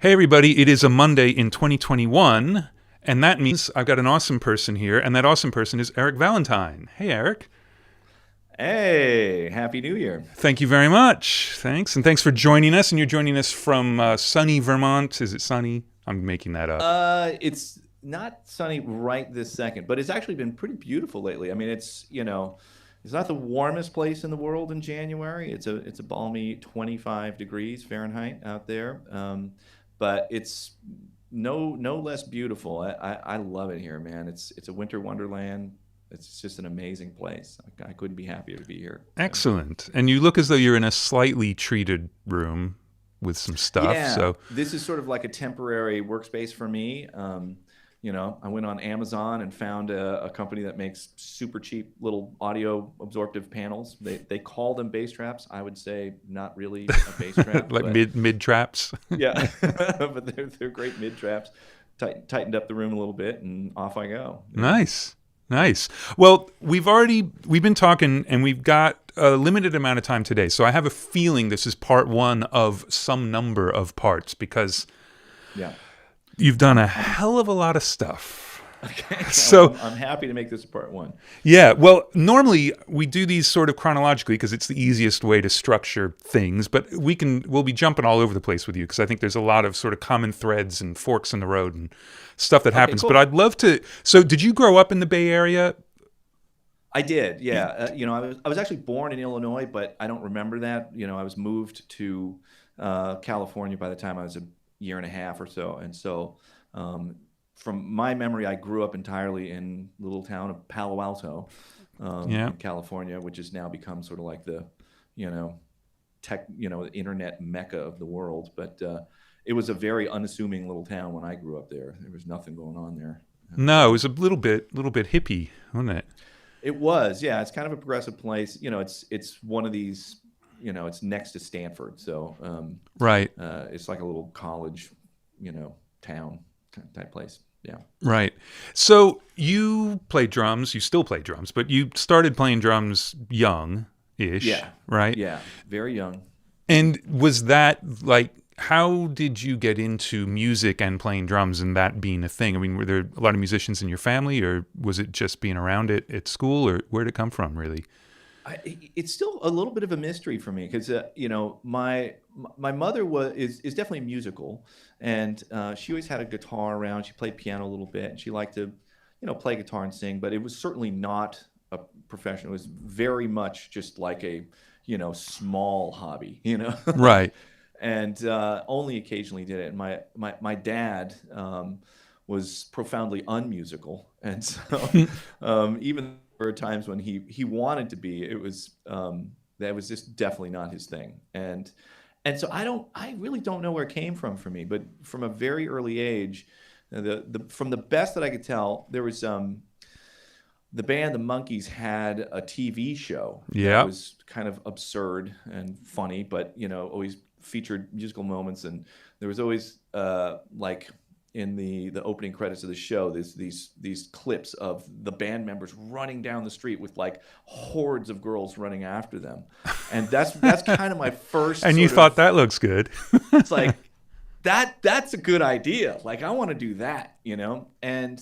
Hey, everybody, it is a Monday in 2021, and that means I've got an awesome person here, and that awesome person is Eric Valentine. Hey, Eric. Hey, Happy New Year. Thank you very much. Thanks. And thanks for joining us. And you're joining us from sunny Vermont. Is it sunny? I'm making that up. It's not sunny right this second, but it's actually been pretty beautiful lately. I mean, it's not the warmest place in the world in January. It's a balmy 25 degrees Fahrenheit out there. But it's no less beautiful. I love it here, man. It's a winter wonderland. It's just an amazing place. I couldn't be happier to be here. So. Excellent. And you look as though you're in a slightly treated room with some stuff. Yeah, So, this is sort of like a temporary workspace for me. I went on Amazon and found a company that makes super cheap little audio absorptive panels. They call them bass traps. I would say not really a bass trap, like but mid traps. yeah, but they're great mid traps. Tightened up the room a little bit, and off I go. Yeah. Nice. Nice. Well, we've been talking and we've got a limited amount of time today. So I have a feeling this is part one of some number of parts because Yeah. you've done a I'm hell of a lot of stuff. okay. So, I'm happy to make this a part one. yeah, well, normally we do these sort of chronologically because it's the easiest way to structure things, but we'll be jumping all over the place with you because I think there's a lot of sort of common threads and forks in the road and stuff that Okay, happens. But cool. I'd love to. So, did you grow up in the Bay Area? I did, yeah. I was actually born in Illinois, but I don't remember that. I was moved to California by the time I was a year and a half or so, and so from my memory, I grew up entirely in the little town of Palo Alto, Yeah. in California, which has now become sort of like the, you know, the internet mecca of the world. But it was a very unassuming little town when I grew up there. There was nothing going on there, and No, it was a little bit hippie, wasn't it? it was, yeah. It's kind of a progressive place. It's one of these. It's next to Stanford, so Right, it's like a little college, town type place. Yeah. right. So you play drums. You still play drums, but you started playing drums young-ish, Yeah. right? Yeah. Very young. And was that like? How did you get into music and playing drums and that being a thing? I mean, were there a lot of musicians in your family, or was it just being around it at school, or where did it come from, really? It's still a little bit of a mystery for me because my mother is definitely musical, and she always had a guitar around. She played piano a little bit, and she liked to play guitar and sing. But it was certainly not a profession. It was very much just like a small hobby. Right. And only occasionally did it. And my dad was profoundly unmusical, and so even there were times when he wanted to be, it was that was just definitely not his thing. And so I really don't know where it came from for me, but from a very early age, from the best that I could tell, there was the band the Monkees had a TV show that Yeah. was kind of absurd and funny, but always featured musical moments, and there was always like in the opening credits of the show, there's these clips of the band members running down the street with like hordes of girls running after them, and that's kind of my first And you sort thought of. that looks good. It's like that's a good idea. Like I want to do that, and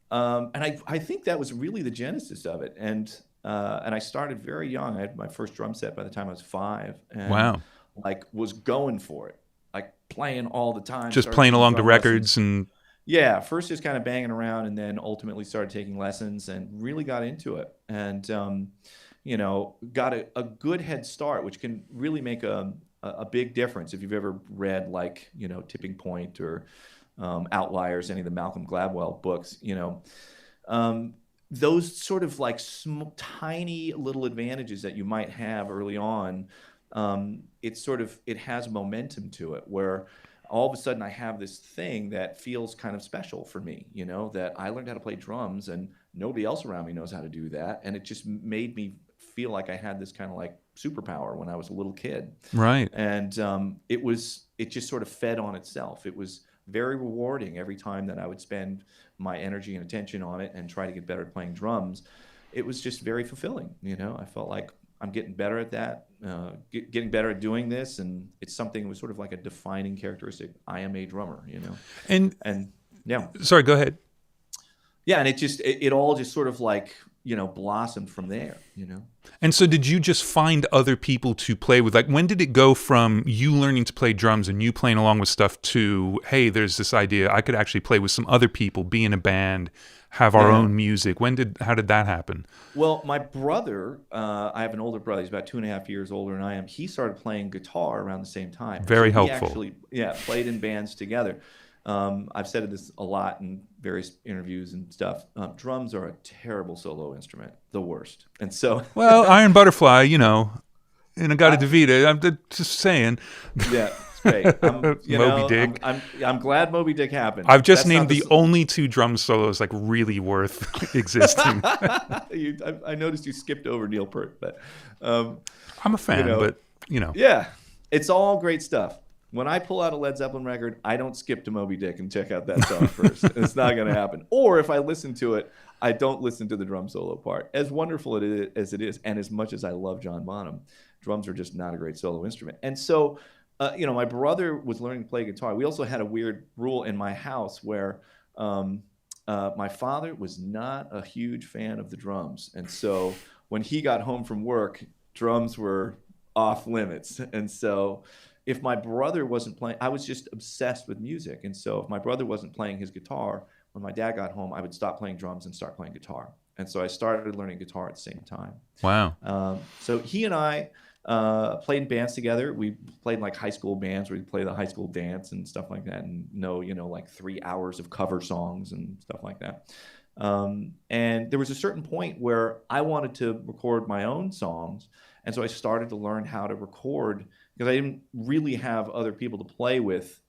I think that was really the genesis of it. And I started very young. I had my first drum set by the time I was 5, and Wow. like was going for it, like playing all the time. Just Started playing taking along to drum lessons. records and Yeah, first just kind of banging around, and then ultimately started taking lessons and really got into it. And got a good head start, which can really make a big difference if you've ever read like Tipping Point or Outliers, any of the Malcolm Gladwell books. Um, those sort of like tiny little advantages that you might have early on, it has momentum to it where all of a sudden I have this thing that feels kind of special for me, that I learned how to play drums and nobody else around me knows how to do that. And it just made me feel like I had this kind of like superpower when I was a little kid. right. And it just sort of fed on itself. It was very rewarding every time that I would spend my energy and attention on it and try to get better at playing drums. It was just very fulfilling. I felt like I'm getting better at that, getting better at doing this, and it's something that was sort of like a defining characteristic. I am a drummer, And and yeah, sorry, go ahead. yeah, and it all just sort of like blossomed from there. And so did you just find other people to play with? Like, when did it go from you learning to play drums and you playing along with stuff to, hey, there's this idea I could actually play with some other people, be in a band, have our own music? How did that happen? Well, my brother, I have an older brother. He's about 2.5 years older than I am. He started playing guitar around the same time. Very so we helpful. actually, played in bands together. I've said this a lot in various interviews and stuff. Drums are a terrible solo instrument, the worst. And so, well, Iron Butterfly, and I got a DeVita. I'm just saying. Yeah, it's great. Moby Dick. I'm glad Moby Dick happened. I've just named the only 2 drum solos like really worth existing. I noticed you skipped over Neil Peart, but I'm a fan, but yeah, it's all great stuff. When I pull out a Led Zeppelin record, I don't skip to Moby Dick and check out that song first. It's not going to happen. Or if I listen to it, I don't listen to the drum solo part. As wonderful as it is, and as much as I love John Bonham, drums are just not a great solo instrument. And so, my brother was learning to play guitar. We also had a weird rule in my house where my father was not a huge fan of the drums. And so when he got home from work, drums were off limits. And so if my brother wasn't playing, I was just obsessed with music. And so if my brother wasn't playing his guitar, when my dad got home, I would stop playing drums and start playing guitar. And so I started learning guitar at the same time. Wow. So he and I played in bands together. We played in like high school bands where we play the high school dance and stuff like that, and like 3 hours of cover songs and stuff like that. And there was a certain point where I wanted to record my own songs. And so I started to learn how to record because I didn't really have other people to play with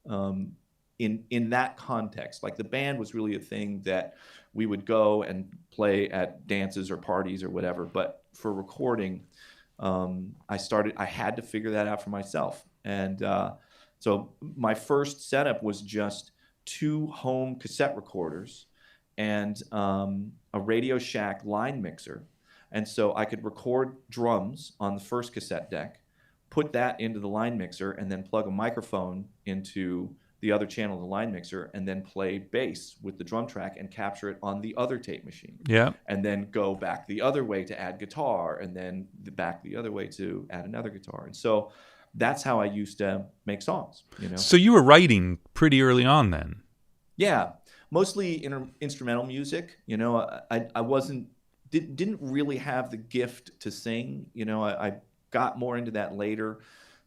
in that context. Like the band was really a thing that we would go and play at dances or parties or whatever. But for recording, I had to figure that out for myself. And so my first setup was just 2 home cassette recorders and a Radio Shack line mixer. And so I could record drums on the first cassette deck, put that into the line mixer, and then plug a microphone into the other channel of the line mixer, and then play bass with the drum track and capture it on the other tape machine. Yeah. And then go back the other way to add guitar, and then back the other way to add another guitar. And so that's how I used to make songs. So you were writing pretty early on then? Yeah, mostly instrumental music. I didn't really have the gift to sing. I got more into that later.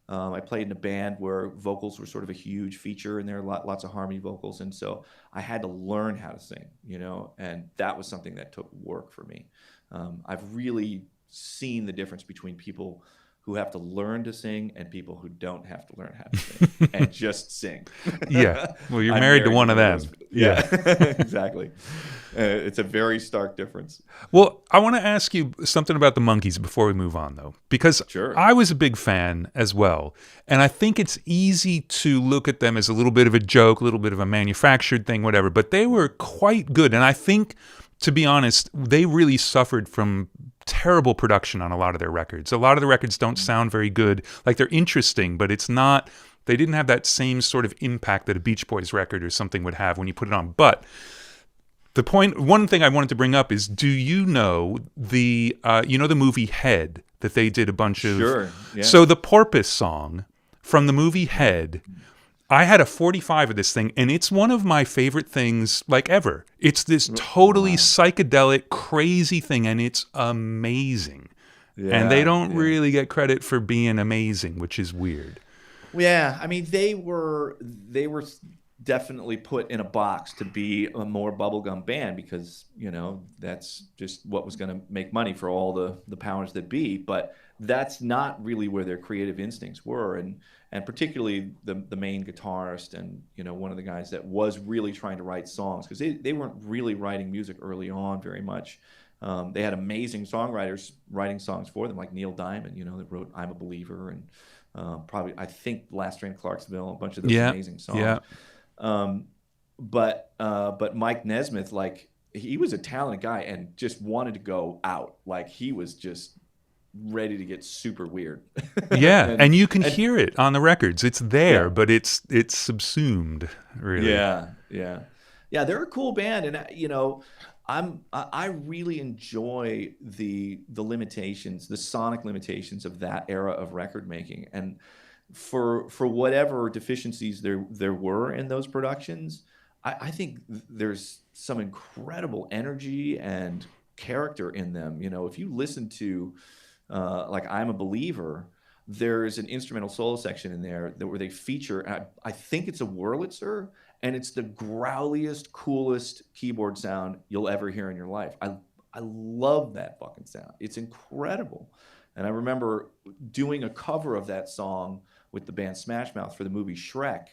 I played in a band where vocals were sort of a huge feature, and there are lots of harmony vocals, and so I had to learn how to sing, and that was something that took work for me. I've really seen the difference between people who have to learn to sing and people who don't have to learn how to sing and just sing. Yeah. Well, you're married to one of them. Yeah, exactly. It's a very stark difference. Well, I want to ask you something about the Monkees before we move on, though, because Sure. I was a big fan as well. And I think it's easy to look at them as a little bit of a joke, a little bit of a manufactured thing, whatever. But they were quite good. And I think, to be honest, they really suffered from terrible production on a lot of their records. A lot of the records don't sound very good. Like, they're interesting, but it's not, they didn't have that same sort of impact that a Beach Boys record or something would have when you put it on. But one thing I wanted to bring up is, do you know the movie Head that they did a bunch of? Sure. Yeah. So the Porpoise song from the movie Head, I had a 45 of this thing, and it's one of my favorite things like ever. It's this totally psychedelic, crazy thing, and it's amazing. Yeah, and they don't really get credit for being amazing, which is weird. Yeah, I mean, they were definitely put in a box to be a more bubblegum band because, that's just what was going to make money for all the powers that be. But that's not really where their creative instincts were. And particularly the main guitarist and, one of the guys that was really trying to write songs, because they weren't really writing music early on very much. They had amazing songwriters writing songs for them, like Neil Diamond, that wrote I'm a Believer, and probably, I think, Last Train to Clarksville, a bunch of those amazing songs. Yeah. But Mike Nesmith, like, he was a talented guy and just wanted to go out. Like, he was just ready to get super weird. Yeah, and you can And hear it on the records. It's there, yeah, but it's subsumed, really. yeah. They're a cool band, and I really enjoy the limitations, the sonic limitations of that era of record making, and for whatever deficiencies there were in those productions, I think there's some incredible energy and character in them. If you listen to like I'm a Believer, there's an instrumental solo section in there where they feature, and I think it's a Wurlitzer, and it's the growliest, coolest keyboard sound you'll ever hear in your life. I love that fucking sound. It's incredible. And I remember doing a cover of that song with the band Smash Mouth for the movie Shrek,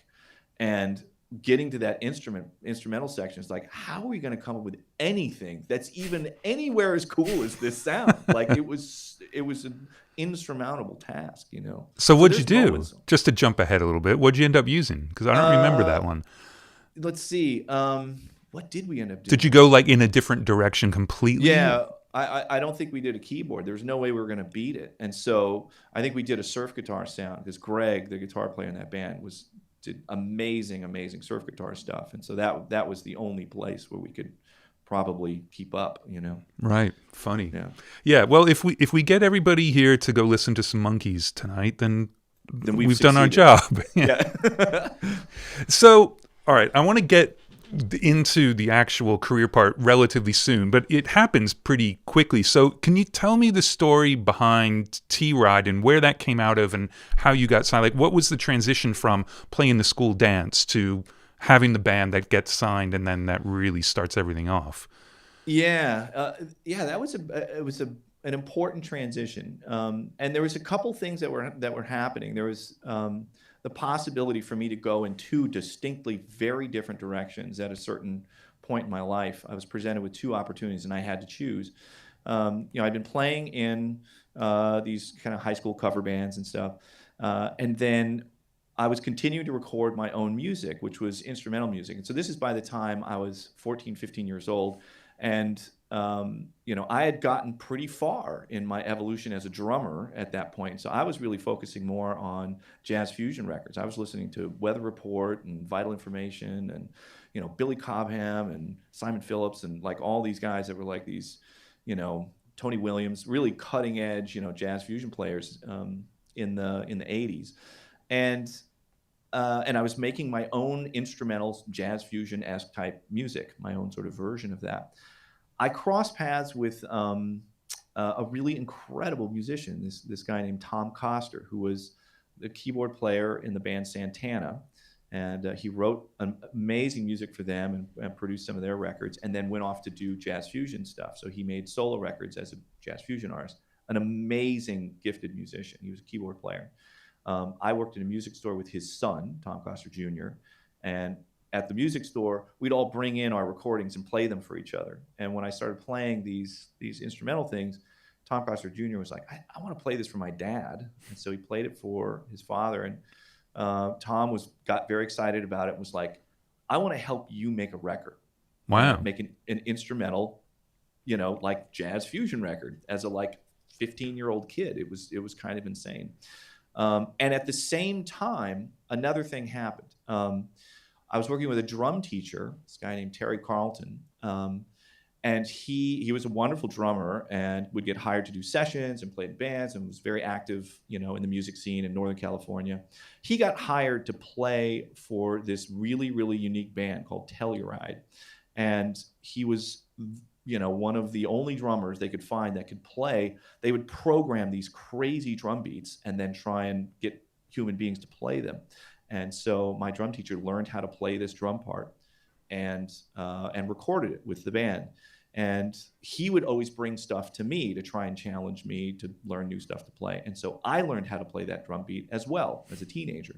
and getting to that instrumental section is like, how are we going to come up with anything that's even anywhere as cool as this sound? Like it was an insurmountable task. So So what'd you there's do? moments. Just to jump ahead a little bit, what'd you end up using? Because I don't remember that uh one. let's see. What did we end up Did you doing? go like in a different direction completely? Yeah, I don't think we did a keyboard. There was no way we were going to beat it. And so I think we did a surf guitar sound, because Greg, the guitar player in that band, did amazing surf guitar stuff. And so that was the only place where we could probably keep up. Right. Funny. Yeah. Yeah. Well, if we get everybody here to go listen to some Monkees tonight, then Then we've we've done our succeeded. job. Yeah. So, all right, I want to get into the actual career part relatively soon, but it happens pretty quickly. So, can you tell me the story behind T-Ride and where that came out of and how you got signed? Like, what was the transition from playing the school dance to having the band that gets signed and then that really starts everything off? Yeah, that was an important transition, and there was a couple things that were happening. There was the possibility for me to go in two distinctly very different directions at a certain point in my life. I was presented with two opportunities, and I had to choose. I'd been playing in these kind of high school cover bands and stuff, and then I was continuing to record my own music, which was instrumental music. And so this is by the time I was 14, 15 years old. And, I had gotten pretty far in my evolution as a drummer at that point. So I was really focusing more on jazz fusion records. I was listening to Weather Report and Vital Information and, Billy Cobham and Simon Phillips and like all these guys that were like these, Tony Williams, really cutting edge, jazz fusion players in the 80s. And I was making my own instrumental jazz fusion-esque type music, my own sort of version of that. I crossed paths with a really incredible musician, this guy named Tom Coster, who was the keyboard player in the band Santana, and he wrote amazing music for them and produced some of their records, and then went off to do jazz fusion stuff. So he made solo records as a jazz fusion artist. An amazing, gifted musician. He was a keyboard player. I worked in a music store with his son, Tom Coster Jr., and at the music store, we'd all bring in our recordings and play them for each other. And when I started playing these instrumental things, Tom Coster Jr. was like, I want to play this for my dad. And so he played it for his father. And Tom got very excited about it and was like, I want to help you make a record. I want to Wow. make an instrumental, like jazz fusion record as a like 15-year-old kid. It was kind of insane. And at the same time, another thing happened. I was working with a drum teacher, this guy named Terry Carlton, and he was a wonderful drummer and would get hired to do sessions and play in bands and was very active, in the music scene in Northern California. He got hired to play for this really, really unique band called Telluride, and he was one of the only drummers they could find that could play. They would program these crazy drum beats and then try and get human beings to play them. And so my drum teacher learned how to play this drum part and recorded it with the band. And he would always bring stuff to me to try and challenge me to learn new stuff to play. And so I learned how to play that drum beat as well as a teenager.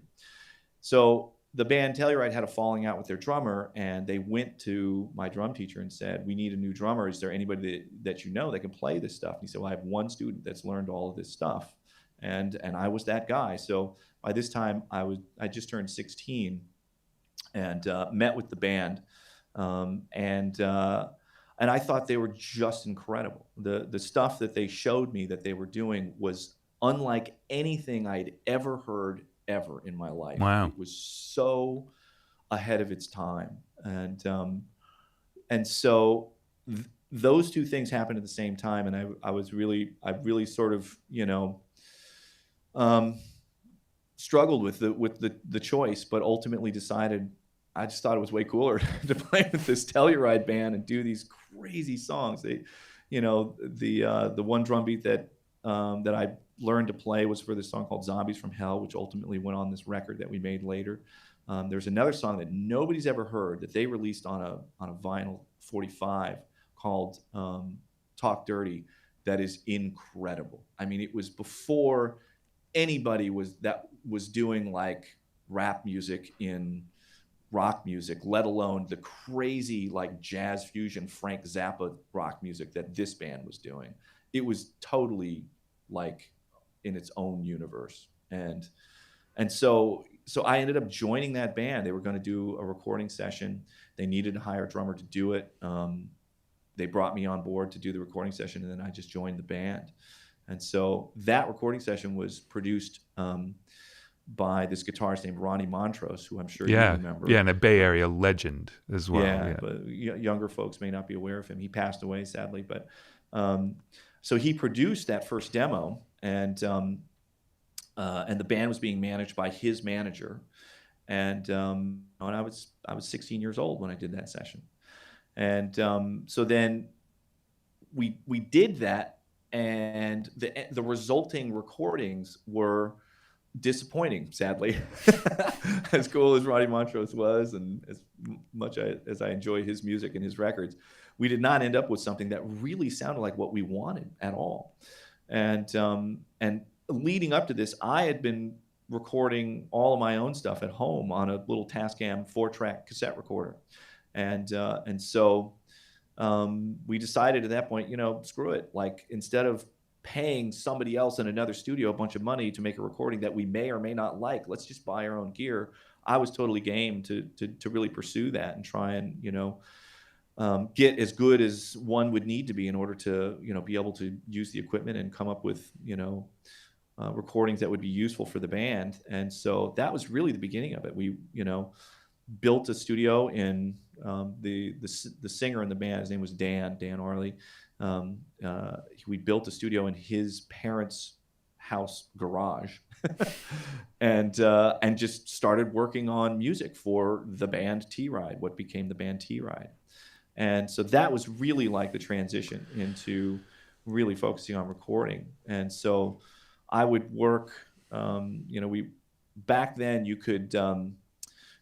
So the band Telluride had a falling out with their drummer, and they went to my drum teacher and said, we need a new drummer. Is there anybody that that can play this stuff? And he said, well, I have one student that's learned all of this stuff. And I was that guy. So by this time, I just turned 16 and met with the band. And And I thought they were just incredible. The stuff that they showed me that they were doing was unlike anything I'd ever heard ever in my life. Wow. It was so ahead of its time. And so those two things happened at the same time. And I really sort of, um, struggled with the choice, but ultimately decided I just thought it was way cooler to play with this Telluride band and do these crazy songs. The one drum beat that I learned to play was for this song called "Zombies from Hell," which ultimately went on this record that we made later. There's another song that nobody's ever heard that they released on a vinyl 45 called "Talk Dirty." That is incredible. I mean, it was before anybody was doing like rap music in rock music, let alone the crazy like jazz fusion Frank Zappa rock music that this band was doing. It was totally like in its own universe. And so I ended up joining that band. They were going to do a recording session. They needed to hire a drummer to do it. They brought me on board to do the recording session, and then I just joined the band. And so that recording session was produced by this guitarist named Ronnie Montrose, who I'm sure you remember. Yeah, and a Bay Area legend as well. Yeah, but younger folks may not be aware of him. He passed away, sadly. But so he produced that first demo, and the band was being managed by his manager. And I was 16 years old when I did that session. And so then we did that, and the resulting recordings were disappointing, sadly. As cool as Ronnie Montrose was, and as much as I enjoy his music and his records, we did not end up with something that really sounded like what we wanted at all. And leading up to this, I had been recording all of my own stuff at home on a little Tascam 4-track cassette recorder. And so we decided at that point, screw it. Like, instead of paying somebody else in another studio a bunch of money to make a recording that we may or may not like, let's just buy our own gear. I was totally game to really pursue that and try and, get as good as one would need to be in order to, be able to use the equipment and come up with, recordings that would be useful for the band. And so that was really the beginning of it. We, built a studio in the singer in the band. His name was Dan Arley. We built a studio in his parents' house garage, and just started working on music for the band T-Ride, what became the band T-Ride. And so that was really like the transition into really focusing on recording. And so I would work, back then you could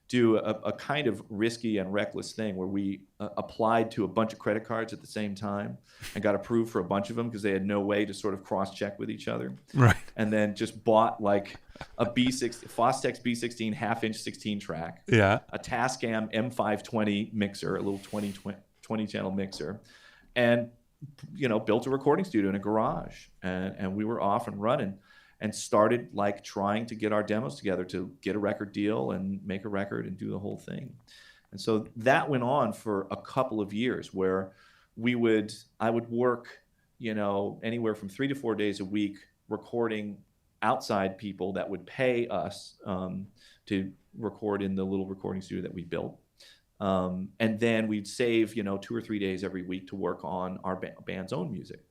do a kind of risky and reckless thing where we applied to a bunch of credit cards at the same time and got approved for a bunch of them because they had no way to sort of cross-check with each other. Right. And then just bought like a Fostex B16 half-inch 16-track, a Tascam M520 mixer, a little 20-channel mixer, and built a recording studio in a garage. And we were off and running, and started like trying to get our demos together to get a record deal and make a record and do the whole thing. And so that went on for a couple of years, where I would work, anywhere from 3 to 4 days a week recording outside people that would pay us to record in the little recording studio that we built. And then we'd save, 2 or 3 days every week to work on our band's own music,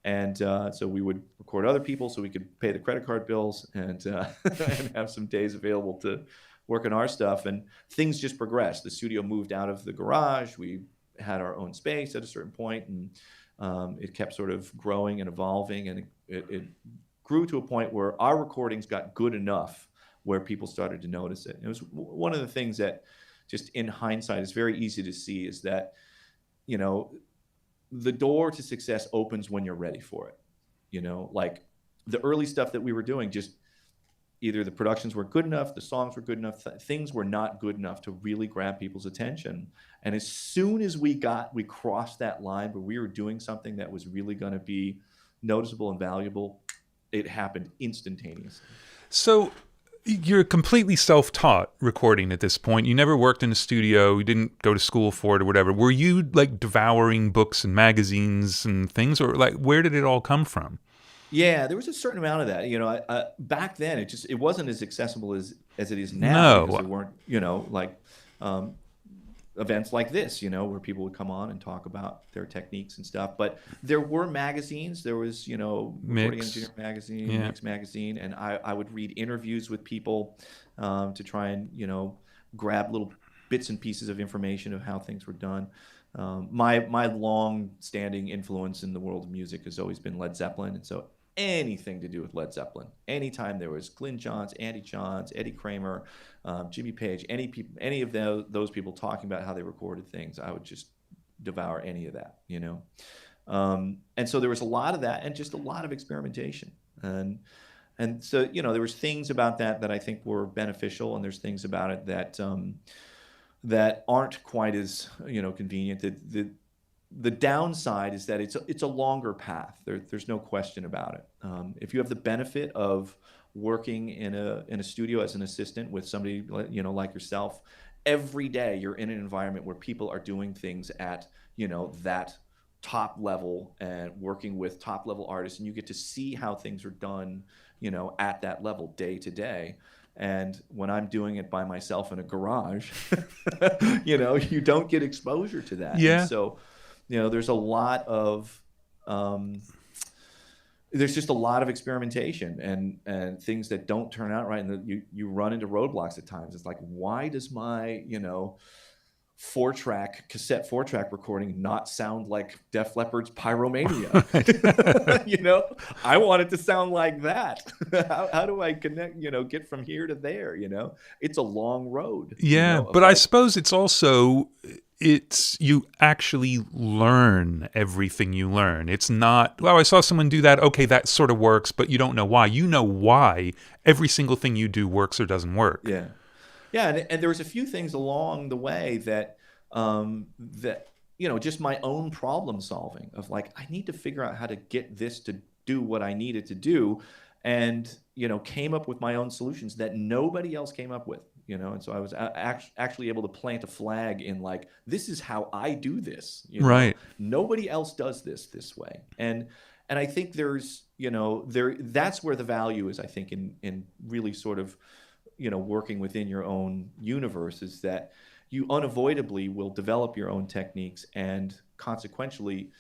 And so we would record other people so we could pay the credit card bills and, and have some days available to work on our stuff. And things just progressed. The studio moved out of the garage. We had our own space at a certain point, and it kept sort of growing and evolving. And it grew to a point where our recordings got good enough where people started to notice it. And it was one of the things that, just in hindsight, is very easy to see, is that, the door to success opens when you're ready for it. Like the early stuff that we were doing, just either the productions weren't good enough, the songs were good enough, things were not good enough to really grab people's attention. And as soon as we crossed that line where we were doing something that was really going to be noticeable and valuable, it happened instantaneously. So you're completely self-taught recording at this point. You never worked in a studio. You didn't go to school for it or whatever. Were you like devouring books and magazines and things, or like where did it all come from? Yeah, there was a certain amount of that. Back then it wasn't as accessible as it is now because No. there weren't, like um, events like this, where people would come on and talk about their techniques and stuff. But there were magazines. There was, Recording Mix. Engineer magazine, Yeah. Mix magazine, and I would read interviews with people to try and grab little bits and pieces of information of how things were done. My long standing influence in the world of music has always been Led Zeppelin, and so anything to do with Led Zeppelin. Anytime there was Glyn Johns, Andy Johns, Eddie Kramer, Jimmy Page, any of those people talking about how they recorded things, I would just devour any of that. And so there was a lot of that, and just a lot of experimentation, and so there was things about that I think were beneficial, and there's things about it that aren't quite as convenient. The downside is that it's a longer path. There's no question about it. If you have the benefit of working in a studio as an assistant with somebody like yourself, every day you're in an environment where people are doing things at that top level and working with top level artists, and you get to see how things are done at that level day to day. And when I'm doing it by myself in a garage, you don't get exposure to that. And Yeah. so there's a lot of there's just a lot of experimentation and things that don't turn out right, and you run into roadblocks at times. It's like, why does my cassette 4-track recording not sound like Def Leppard's Pyromania? I want it to sound like that. How do I connect, get from here to there? It's a long road. Yeah, but I suppose it's also you actually learn everything you learn. It's not, well, I saw someone do that, okay, that sort of works, but you don't know why. You know why every single thing you do works or doesn't work. Yeah. Yeah, and there was a few things along the way that just my own problem solving of like, I need to figure out how to get this to do what I need it to do, and came up with my own solutions that nobody else came up with. And so I was actually able to plant a flag in like, this is how I do this. Right. Nobody else does this way, and I think there's that's where the value is. I think in really sort of working within your own universe, is that you unavoidably will develop your own techniques and consequentially,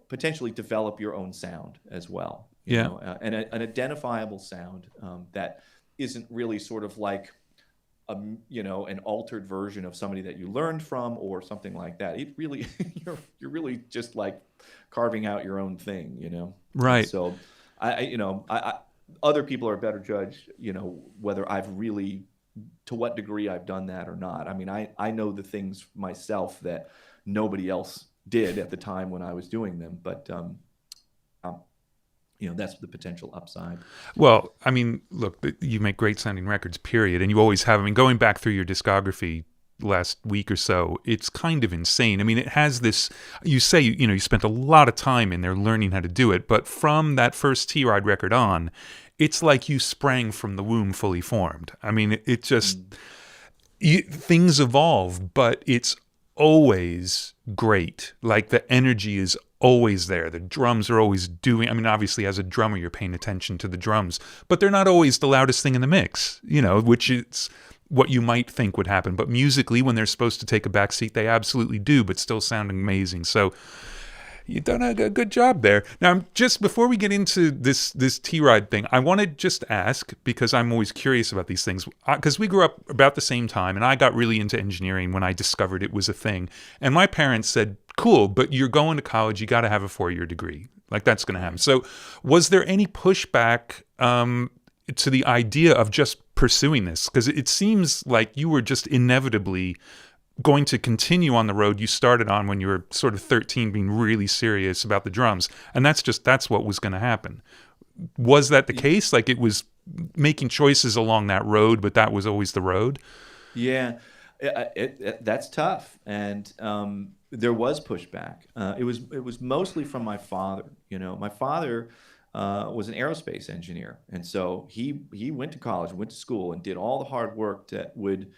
potentially develop your own sound as well. And an identifiable sound that isn't really sort of like an altered version of somebody that you learned from or something like that. It really you're really just like carving out your own thing. Right. So I other people are a better judge, whether I've really, to what degree I've done that or not. I mean, I know the things myself that nobody else did at the time when I was doing them, but that's the potential upside. Well, I mean, look, you make great sounding records, period, and you always have. I mean, going back through your discography last week or so, it's kind of insane. I mean, it has this, you say, you spent a lot of time in there learning how to do it, but from that first T-Ride record on, it's like you sprang from the womb fully formed. I mean, it just, things evolve, but it's always great. Like the energy is always there. The drums are always doing, I mean, obviously as a drummer, you're paying attention to the drums, but they're not always the loudest thing in the mix, which is what you might think would happen. But musically, when they're supposed to take a back seat, they absolutely do, but still sound amazing. So you've done a good job there. Now, just before we get into this T-Ride thing, I want to just ask, because I'm always curious about these things, because we grew up about the same time, and I got really into engineering when I discovered it was a thing. And my parents said, cool, but you're going to college, you got to have a 4-year degree. Like, that's going to happen. So was there any pushback to the idea of just pursuing this? Because it seems like you were just inevitably going to continue on the road you started on when you were sort of 13, being really serious about the drums. And that's what was going to happen. Was that the case? Like, it was making choices along that road, but that was always the road? Yeah, that's tough. And there was pushback. It was mostly from my father. My father was an aerospace engineer, and so he went to college, went to school, and did all the hard work that would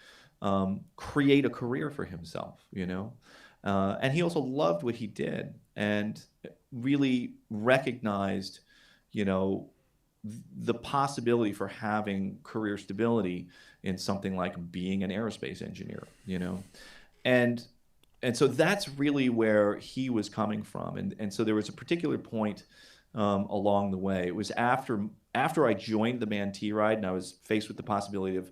create a career for himself, and he also loved what he did and really recognized, you know, the possibility for having career stability in something like being an aerospace engineer. And and so that's really where he was coming from. And so there was a particular point along the way. It was after I joined the band T Ride, and I was faced with the possibility of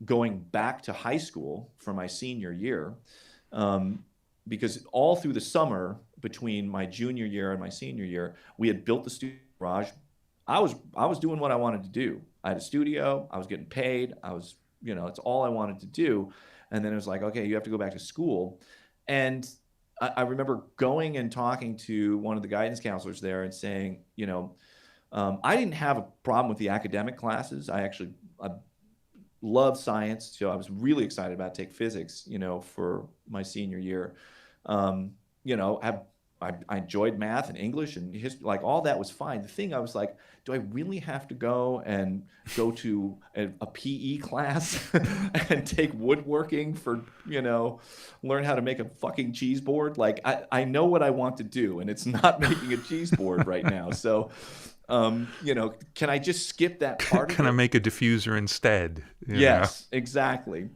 going back to high school for my senior year, because all through the summer between my junior year and my senior year, we had built the studio garage. I was doing what I wanted to do. I had a studio. I was getting paid. It's all I wanted to do. And then it was like, okay, you have to go back to school. And I remember going and talking to one of the guidance counselors there and saying, I didn't have a problem with the academic classes. I love science, so I was really excited about take physics, for my senior year. I enjoyed math and English and history, like all that was fine. The thing I was like, do I really have to go to a PE class and take woodworking for, learn how to make a fucking cheese board? Like I know what I want to do, and it's not making a cheese board right now. So, can I just skip that part of it? Can I make a diffuser instead? Yes, exactly.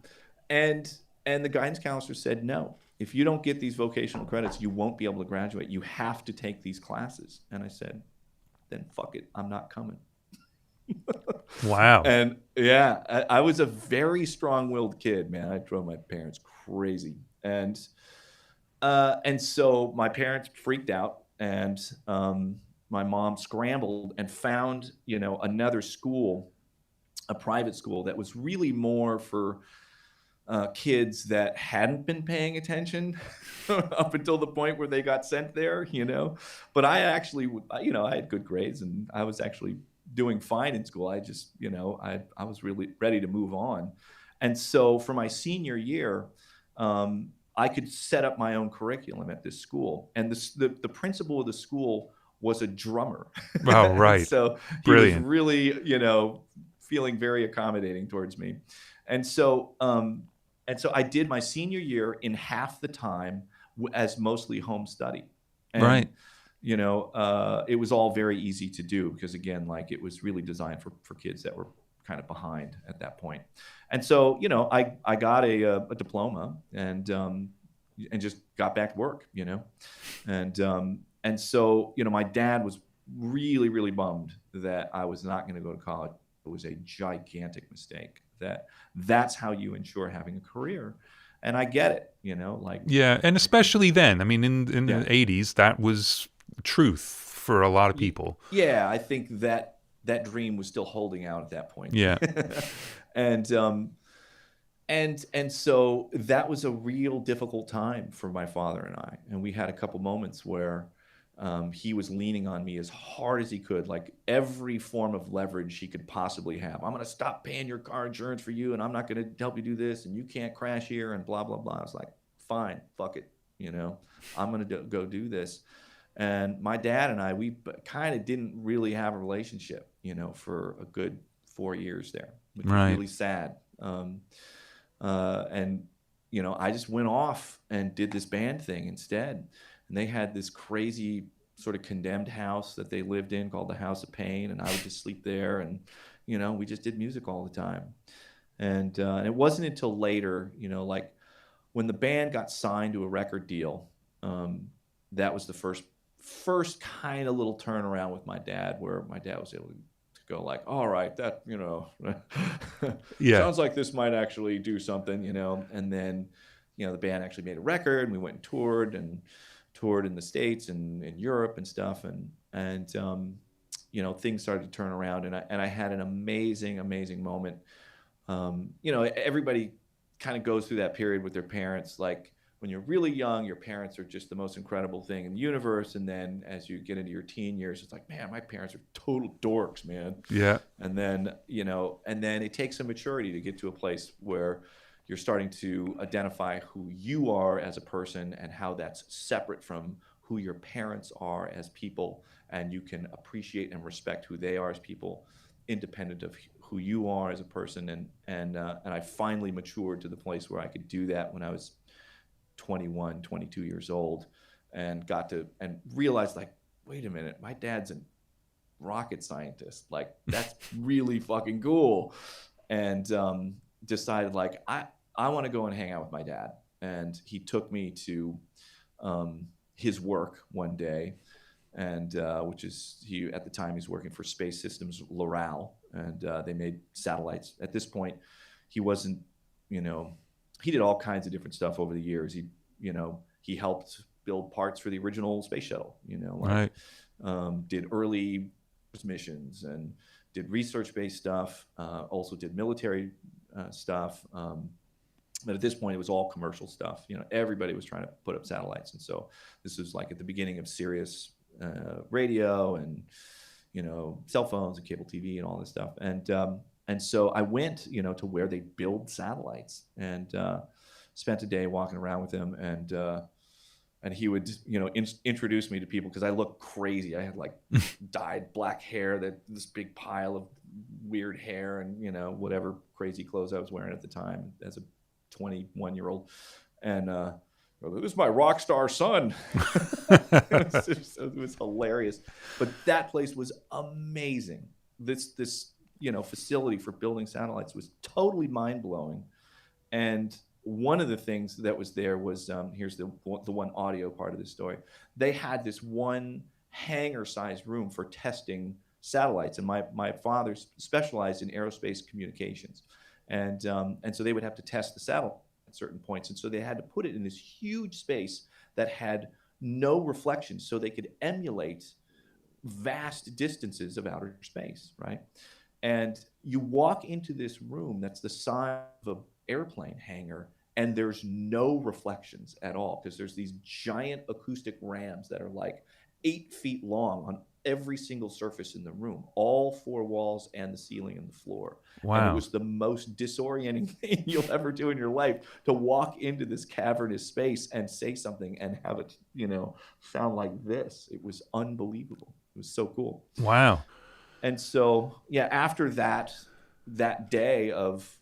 And the guidance counselor said, no, if you don't get these vocational credits, you won't be able to graduate. You have to take these classes. And I said, then fuck it, I'm not coming. Wow. And yeah, I was a very strong-willed kid, man. I drove my parents crazy. And so my parents freaked out, and my mom scrambled and found, another school, a private school that was really more for kids that hadn't been paying attention up until the point where they got sent there, But I actually, I had good grades, and I was actually doing fine in school. I just, I was really ready to move on. And so for my senior year, I could set up my own curriculum at this school. And the principal of the school was a drummer. Oh, right. So he Brilliant. was really, feeling very accommodating towards me. And so I did my senior year in half the time as mostly home study. And, Right. It was all very easy to do because, again, like it was really designed for kids that were kind of behind at that point. And so, I got a diploma and just got back to work, and so, my dad was really, really bummed that I was not going to go to college. It was a gigantic mistake. That's how you ensure having a career. And I get it, Yeah, and especially then. I mean, in the 80s, that was truth for a lot of people. Yeah, I think that dream was still holding out at that point. Yeah. And so that was a real difficult time for my father and I. And we had a couple moments where he was leaning on me as hard as he could, like every form of leverage he could possibly have. I'm going to stop paying your car insurance for you, and I'm not going to help you do this, and you can't crash here, and blah, blah, blah. I was like, fine, fuck it. I'm going to go do this. And my dad and I, we kind of didn't really have a relationship, for a good 4 years there, which was really sad. And, I just went off and did this band thing instead. And they had this crazy sort of condemned house that they lived in called the House of Pain. And I would just sleep there. And, we just did music all the time. And it wasn't until later, like when the band got signed to a record deal, that was the first kind of little turnaround with my dad, where my dad was able to go like, all right, that, sounds like this might actually do something, And then, the band actually made a record, and we went and toured in the States and in Europe and stuff. And things started to turn around, and I had an amazing moment. Everybody kind of goes through that period with their parents. Like when you're really young, your parents are just the most incredible thing in the universe. And then as you get into your teen years, it's like, man, my parents are total dorks, man. Yeah. And then, it takes some maturity to get to a place where you're starting to identify who you are as a person and how that's separate from who your parents are as people, and you can appreciate and respect who they are as people, independent of who you are as a person. And I finally matured to the place where I could do that when I was 21, 22 years old, and got to and realized, like, wait a minute, my dad's a rocket scientist. Like, that's really fucking cool. And decided, like, I want to go and hang out with my dad. And he took me to his work one day, and which is, he at the time he's working for Space Systems Loral, and they made satellites. At this point, he wasn't, he did all kinds of different stuff over the years. He helped build parts for the original space shuttle. Right. Did early missions and did research-based stuff. Also did military stuff. But at this point, it was all commercial stuff. Everybody was trying to put up satellites, and so this was like at the beginning of Sirius radio and cell phones and cable TV and all this stuff. And so I went to where they build satellites, and spent a day walking around with him, and he would introduce me to people, because I looked crazy. I had like dyed black hair, this big pile of weird hair, and whatever crazy clothes I was wearing at the time as a 21-year-old, and this is my rock star son. It was hilarious, but that place was amazing. This facility for building satellites was totally mind blowing, and one of the things that was there was here's the one audio part of the story. They had this one hangar-sized room for testing satellites, and my father specialized in aerospace communications, and so they would have to test the satellite at certain points, and so they had to put it in this huge space that had no reflection, so they could emulate vast distances of outer space, right? And you walk into this room that's the size of an airplane hangar, and there's no reflections at all, because there's these giant acoustic rams that are like 8 feet long on every single surface in the room, all four walls and the ceiling and the floor. Wow. And it was the most disorienting thing you'll ever do in your life, to walk into this cavernous space and say something and have it, sound like this. It was unbelievable. It was so cool. Wow. And so, yeah, after that day of,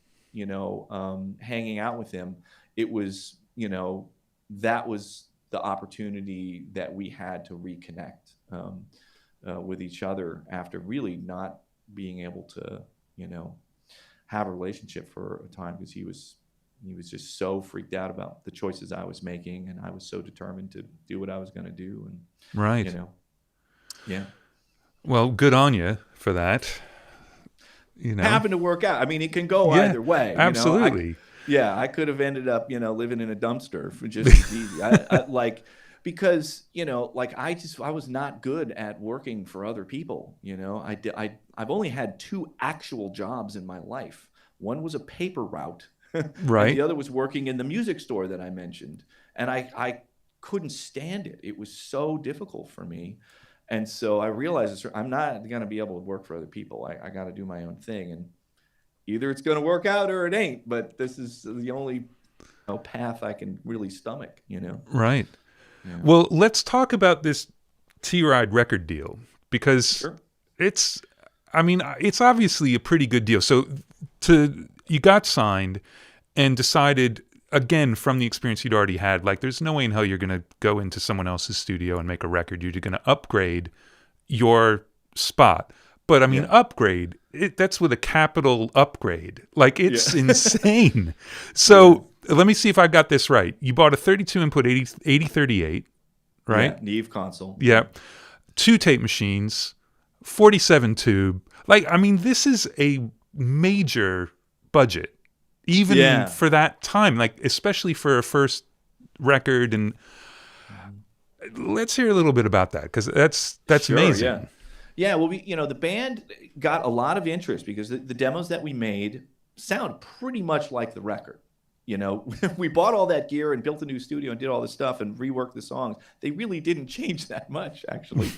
hanging out with him, it was, that was the opportunity that we had to reconnect with each other after really not being able to, have a relationship for a time, because he was just so freaked out about the choices I was making, and I was so determined to do what I was going to do. And right. Yeah. Well, good on you for that. Happened to work out. I mean, it can go either way. Absolutely. I could have ended up, living in a dumpster for just as easy. Because I was not good at working for other people. I've only had 2 actual jobs in my life. One was a paper route, right? And the other was working in the music store that I mentioned, and I couldn't stand it. It was so difficult for me. And so I realized I'm not going to be able to work for other people. I got to do my own thing, and either it's going to work out or it ain't. But this is the only path I can really stomach. Right. Yeah. Well, let's talk about this T-Ride record deal, because Sure. it's obviously a pretty good deal. So you got signed and decided, again, from the experience you'd already had, like, there's no way in hell you're going to go into someone else's studio and make a record. You're going to upgrade your spot. But upgrade, that's with a capital upgrade. Like, it's insane. So let me see if I got this right. You bought a 32 input 8038, right? Yeah, Neve console. Yeah. 2 tape machines, 47 tube. Like, this is a major budget, even for that time, like, especially for a first record. And let's hear a little bit about that, because that's Sure, amazing. Yeah. Well, the band got a lot of interest because the demos that we made sound pretty much like the record. We bought all that gear and built a new studio and did all this stuff and reworked the songs. They really didn't change that much, actually.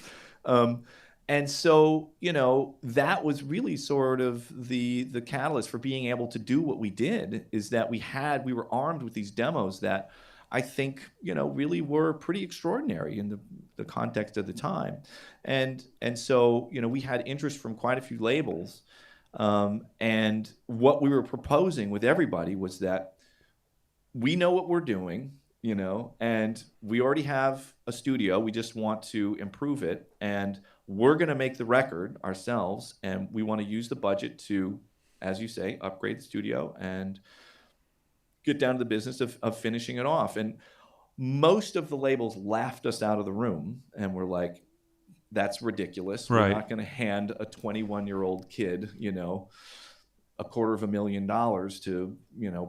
And so, that was really sort of the catalyst for being able to do what we did, is that we were armed with these demos that I think, really were pretty extraordinary in the context of the time. And so, we had interest from quite a few labels. And what we were proposing with everybody was that we know what we're doing, and we already have a studio. We just want to improve it. And we're going to make the record ourselves. And we want to use the budget to, as you say, upgrade the studio and get down to the business of finishing it off. And most of the labels laughed us out of the room and were like, that's ridiculous. We're Right. not going to hand a 21-year-old kid, $250,000 to,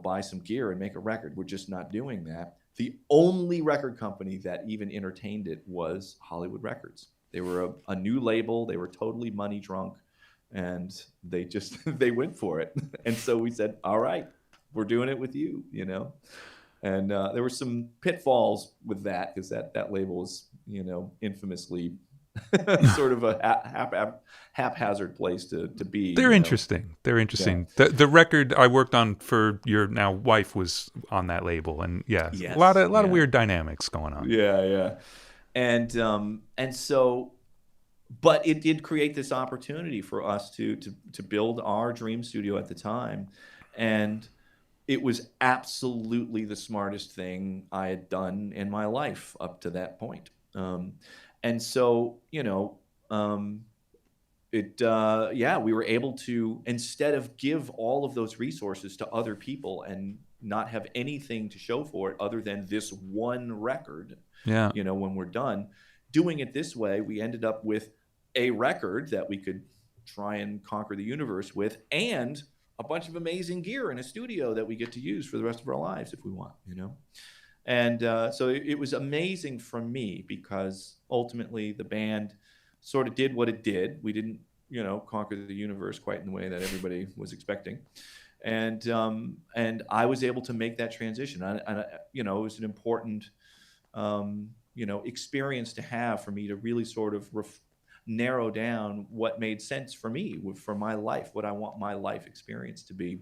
buy some gear and make a record. We're just not doing that. The only record company that even entertained it was Hollywood Records. They were a new label. They were totally money drunk, and they went for it. And so we said, all right, we're doing it with you, And there were some pitfalls with that, because that label is, infamously sort of a haphazard place to be. They're interesting. They're interesting. Yeah. The record I worked on for your now wife was on that label, and Yes. a lot of weird dynamics going on. Yeah. And so, but it did create this opportunity for us to build our dream studio at the time, and it was absolutely the smartest thing I had done in my life up to that point. And so, we were able to, instead of give all of those resources to other people and not have anything to show for it other than this one record, Yeah. When we're done doing it this way, we ended up with a record that we could try and conquer the universe with, and a bunch of amazing gear in a studio that we get to use for the rest of our lives if we want, And so it was amazing for me, because ultimately the band sort of did what it did. We didn't, conquer the universe quite in the way that everybody was expecting. And I was able to make that transition. It was an important, experience to have for me to really sort of narrow down what made sense for me, for my life, what I want my life experience to be.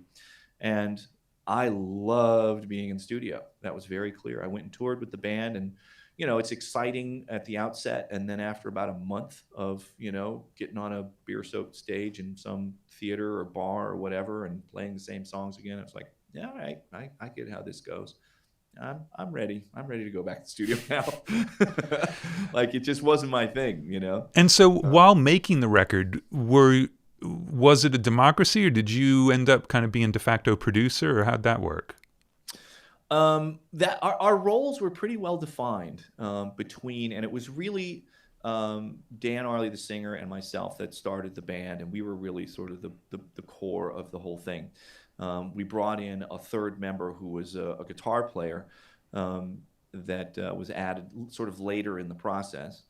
And I loved being in studio. That was very clear. I went and toured with the band, and, it's exciting at the outset. And then after about a month of, getting on a beer-soaked stage in some theater or bar or whatever and playing the same songs again, it's like, yeah, all right, I get how this goes. I'm ready. I'm ready to go back to the studio now. Like, it just wasn't my thing, And so while making the record, was it a democracy, or did you end up kind of being de facto producer, or how'd that work? That our roles were pretty well defined between, and it was really Dan Arley, the singer, and myself that started the band, and we were really sort of the core of the whole thing. We brought in a third member who was a guitar player that was added sort of later in the process.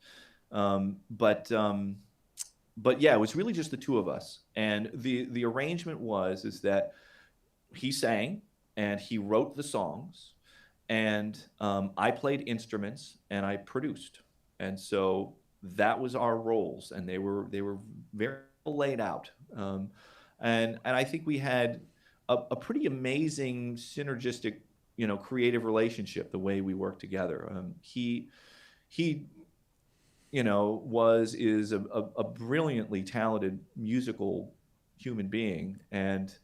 But yeah, it was really just the two of us. And the arrangement is that he sang and he wrote the songs, and I played instruments and I produced. And so that was our roles, and they were very laid out. And I think we had a pretty amazing synergistic, creative relationship, the way we work together. He is a brilliantly talented musical human being, and,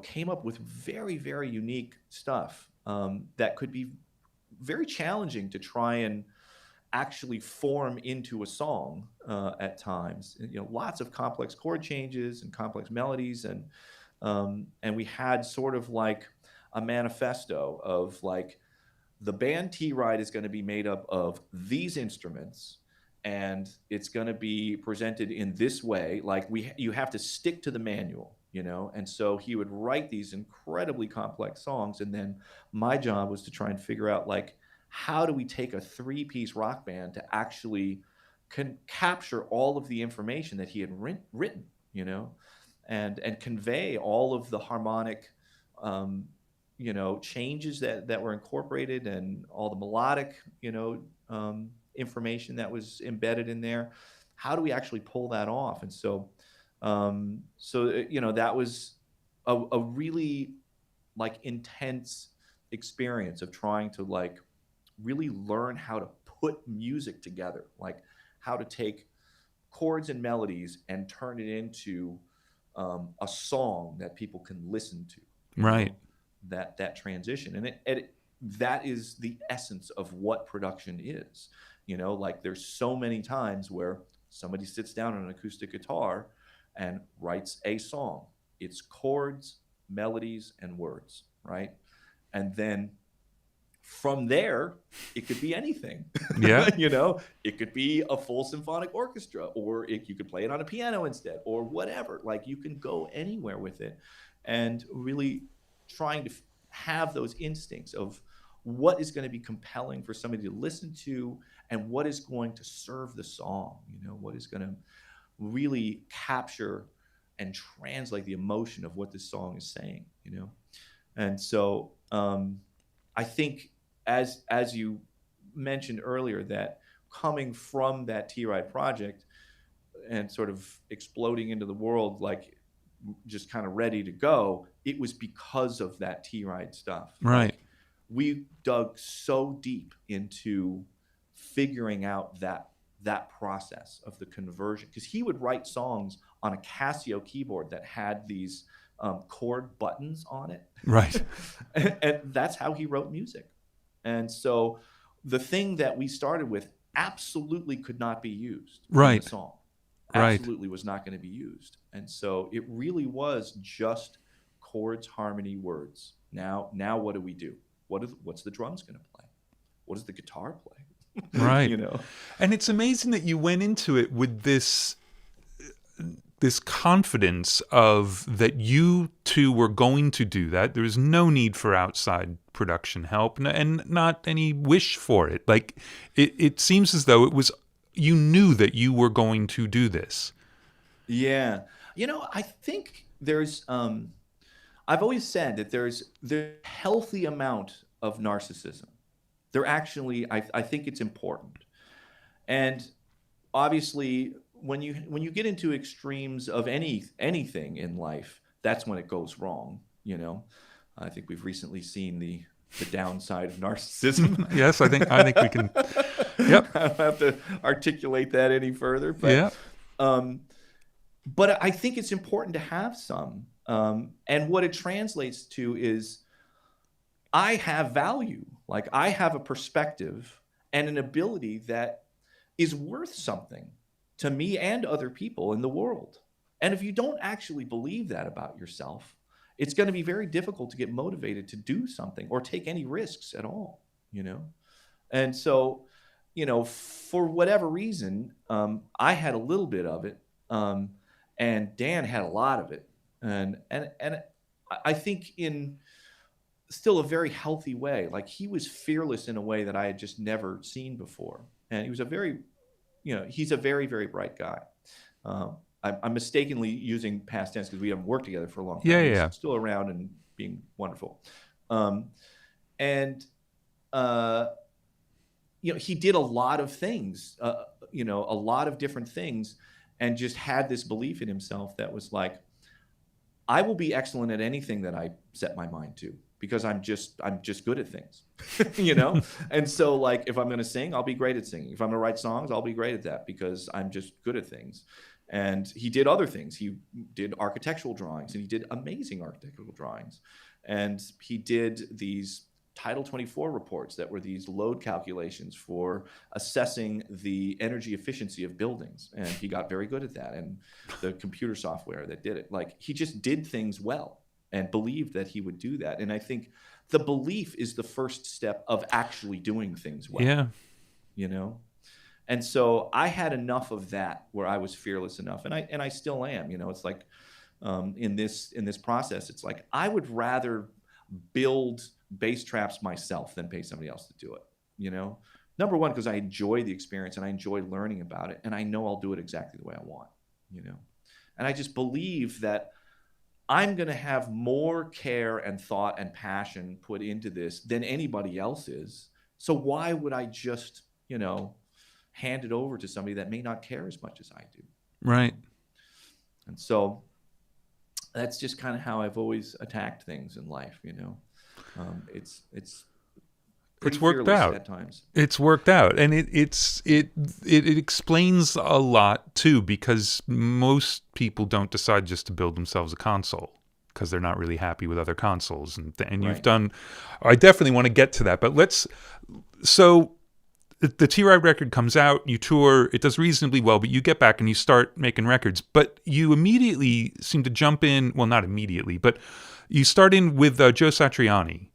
came up with very, very unique stuff that could be very challenging to try and actually form into a song at times. Lots of complex chord changes and complex melodies, and we had sort of like a manifesto of like, the band T-Ride is going to be made up of these instruments, and it's going to be presented in this way. Like, you have to stick to the manual, And so he would write these incredibly complex songs, and then my job was to try and figure out, like, how do we take a 3-piece rock band to actually capture all of the information that he had written, and convey all of the harmonic, changes that were incorporated, and all the melodic, information that was embedded in there. How do we actually pull that off? And so, that was a really, like, intense experience of trying to, like, really learn how to put music together, like how to take chords and melodies and turn it into a song that people can listen to, you Right. know, that transition. And that is the essence of what production is. You know, like there's so many times where somebody sits down on an acoustic guitar and writes a song. It's chords, melodies, and words, right? And then from there, it could be anything. Yeah. You know, it could be a full symphonic orchestra, or you could play it on a piano instead, or whatever. Like you can go anywhere with it, and really trying to have those instincts of what is going to be compelling for somebody to listen to, and what is going to serve the song. You know, what is going to really capture and translate the emotion of what this song is saying. You know, and so I think as you mentioned earlier, that coming from that T-Ride project and sort of exploding into the world, like just kind of ready to go, it was because of that T-Ride stuff. Right. Like we dug so deep into figuring out that process of the conversion, because he would write songs on a Casio keyboard that had these chord buttons on it. Right. And that's how he wrote music. And so the thing that we started with absolutely could not be used in the Right. song. Right. Absolutely was not going to be used. And so it really was just chords, harmony, words. Now what do we do? What's the drums going to play? What does the guitar play? Right. You know? And it's amazing that you went into it with this confidence of that you two were going to do that. There was no need for outside production help, and not any wish for it. Like it seems as though it was, you knew that you were going to do this. Yeah. You know, I think there's I've always said that there's a healthy amount of narcissism. There actually, I think it's important. And obviously, when you get into extremes of anything in life, that's when it goes wrong. You know, I think we've recently seen the downside of narcissism. Yes, I think we can. Yep. I don't have to articulate that any further, Yeah. um, but I think it's important to have some. And what it translates to is I have value. Like I have a perspective and an ability that is worth something to me and other people in the world. And if you don't actually believe that about yourself, it's going to be very difficult to get motivated to do something or take any risks at all, you know? And so, you know, for whatever reason, I had a little bit of it, and Dan had a lot of it. And I think in still a very healthy way. Like he was fearless in a way that I had just never seen before. And he was he's a very, very bright guy. I'm mistakenly using past tense because we haven't worked together for a long time. Yeah. He's Yeah. still around and being wonderful. And he did a lot of things, a lot of different things, and just had this belief in himself that was like, I will be excellent at anything that I set my mind to, because I'm just good at things, you know? And so like, if I'm going to sing, I'll be great at singing. If I'm going to write songs, I'll be great at that because I'm just good at things. And he did other things. He did architectural drawings, and he did amazing architectural drawings. And he did these Title 24 reports that were these load calculations for assessing the energy efficiency of buildings. And he got very good at that, and the computer software that did it. Like he just did things well and believed that he would do that. And I think the belief is the first step of actually doing things well. Yeah. You know? And so I had enough of that where I was fearless enough, and I still am. You know, it's like in this process, it's like I would rather build bass traps myself than pay somebody else to do it. You know, number one, because I enjoy the experience and I enjoy learning about it, and I know I'll do it exactly the way I want. You know, and I just believe that I'm going to have more care and thought and passion put into this than anybody else is. So why would I just, hand it over to somebody that may not care as much as I do? Right. And so that's just kind of how I've always attacked things in life. It's pretty It's worked fearless out. at times. It's worked out, and it explains a lot too, because most people don't decide just to build themselves a console because they're not really happy with other consoles, and you've Right. done. I definitely want to get to that, but let's. So the T-Ride record comes out, you tour, it does reasonably well, but you get back and you start making records. But you immediately seem to jump in. Well, not immediately, but you start in with Joe Satriani.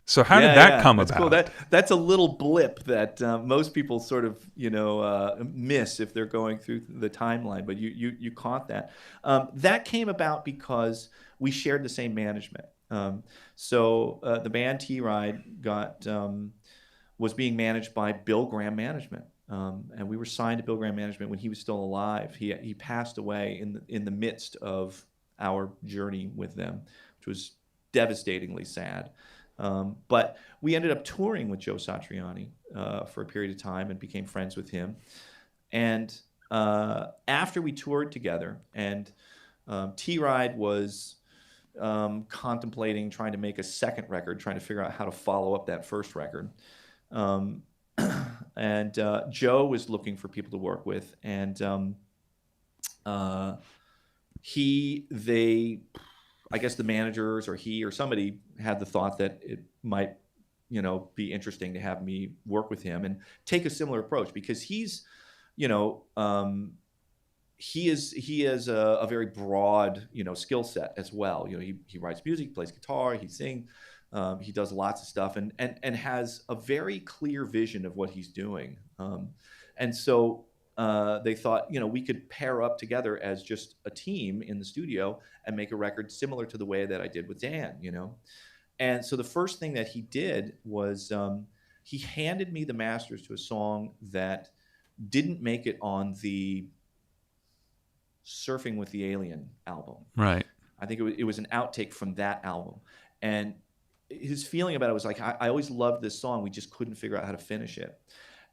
So how did Yeah, that yeah, come that's cool. about? That's a little blip that most people sort of miss if they're going through the timeline. But you caught that. That came about because we shared the same management. So the band T Ride got was being managed by Bill Graham Management, and we were signed to Bill Graham Management when he was still alive. He passed away in the midst of our journey with them, which was devastatingly sad. But we ended up touring with Joe Satriani for a period of time and became friends with him. And after we toured together, and T Ride was contemplating trying to make a second record, trying to figure out how to follow up that first record. Um, and Joe was looking for people to work with, and uh, they, I guess the managers or he or somebody had the thought that it might, be interesting to have me work with him and take a similar approach because he's, you know, he has a very broad, skill set as well. He writes music, he plays guitar, he sings, he does lots of stuff, and has a very clear vision of what he's doing. And so they thought, we could pair up together as just a team in the studio and make a record similar to the way that I did with Dan. And so the first thing that he did was he handed me the masters to a song that didn't make it on the Surfing with the Alien album. Right. I think it was an outtake from that album. And his feeling about it was like, I always loved this song. We just couldn't figure out how to finish it.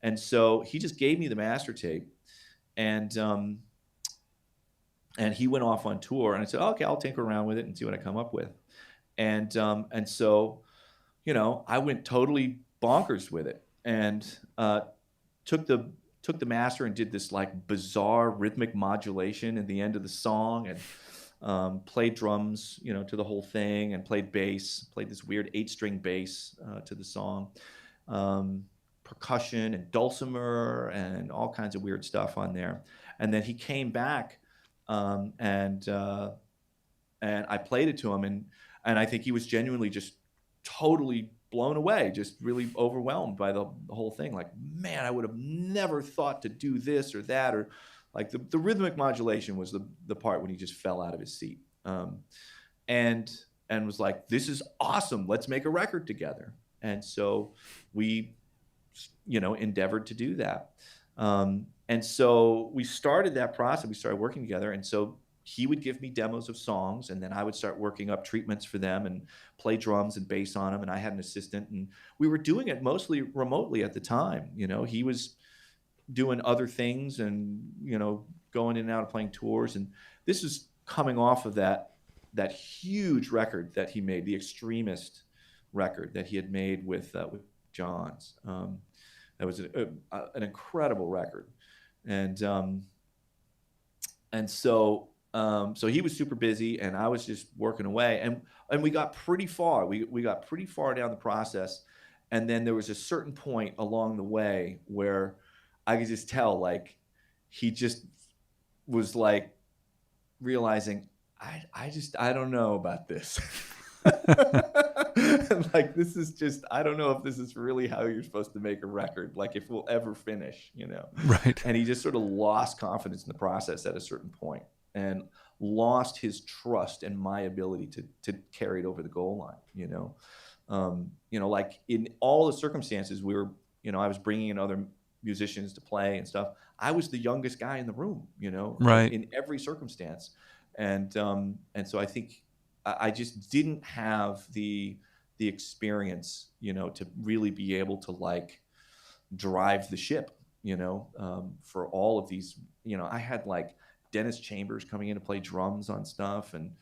And so he just gave me the master tape, and he went off on tour. And I said, okay, I'll tinker around with it and see what I come up with. And so, I went totally bonkers with it, and took the master and did this like bizarre rhythmic modulation at the end of the song, and played drums, to the whole thing, and played bass, played this weird 8-string bass to the song, percussion and dulcimer and all kinds of weird stuff on there. And then he came back, and I played it to him, and I think he was genuinely just totally blown away, just really overwhelmed by the whole thing. Like, man, I would have never thought to do this or that, or like the rhythmic modulation was the part when he just fell out of his seat, and was like, this is awesome. Let's make a record together. And so we, endeavored to do that. And so we started that process. We started working together. And so he would give me demos of songs, and then I would start working up treatments for them and play drums and bass on them. And I had an assistant, and we were doing it mostly remotely at the time. He was doing other things and, going in and out of playing tours. And this is coming off of that huge record that he made, the Extremist record that he had made with Johns. That was an incredible record. And so he was super busy, and I was just working away, and we got pretty far. We got pretty far down the process, and then there was a certain point along the way where I could just tell, like, he just was like realizing, I don't know about this. Like, this is just, I don't know if this is really how you're supposed to make a record, like if we'll ever finish, Right. And he just sort of lost confidence in the process at a certain point, and lost his trust in my ability to carry it over the goal line. Like in all the circumstances, we were, I was bringing in other musicians to play and stuff. I was the youngest guy in the room, Right. in every circumstance. And so I think I just didn't have the experience, to really be able to like drive the ship, for all of these. I had like Dennis Chambers coming in to play drums on stuff, and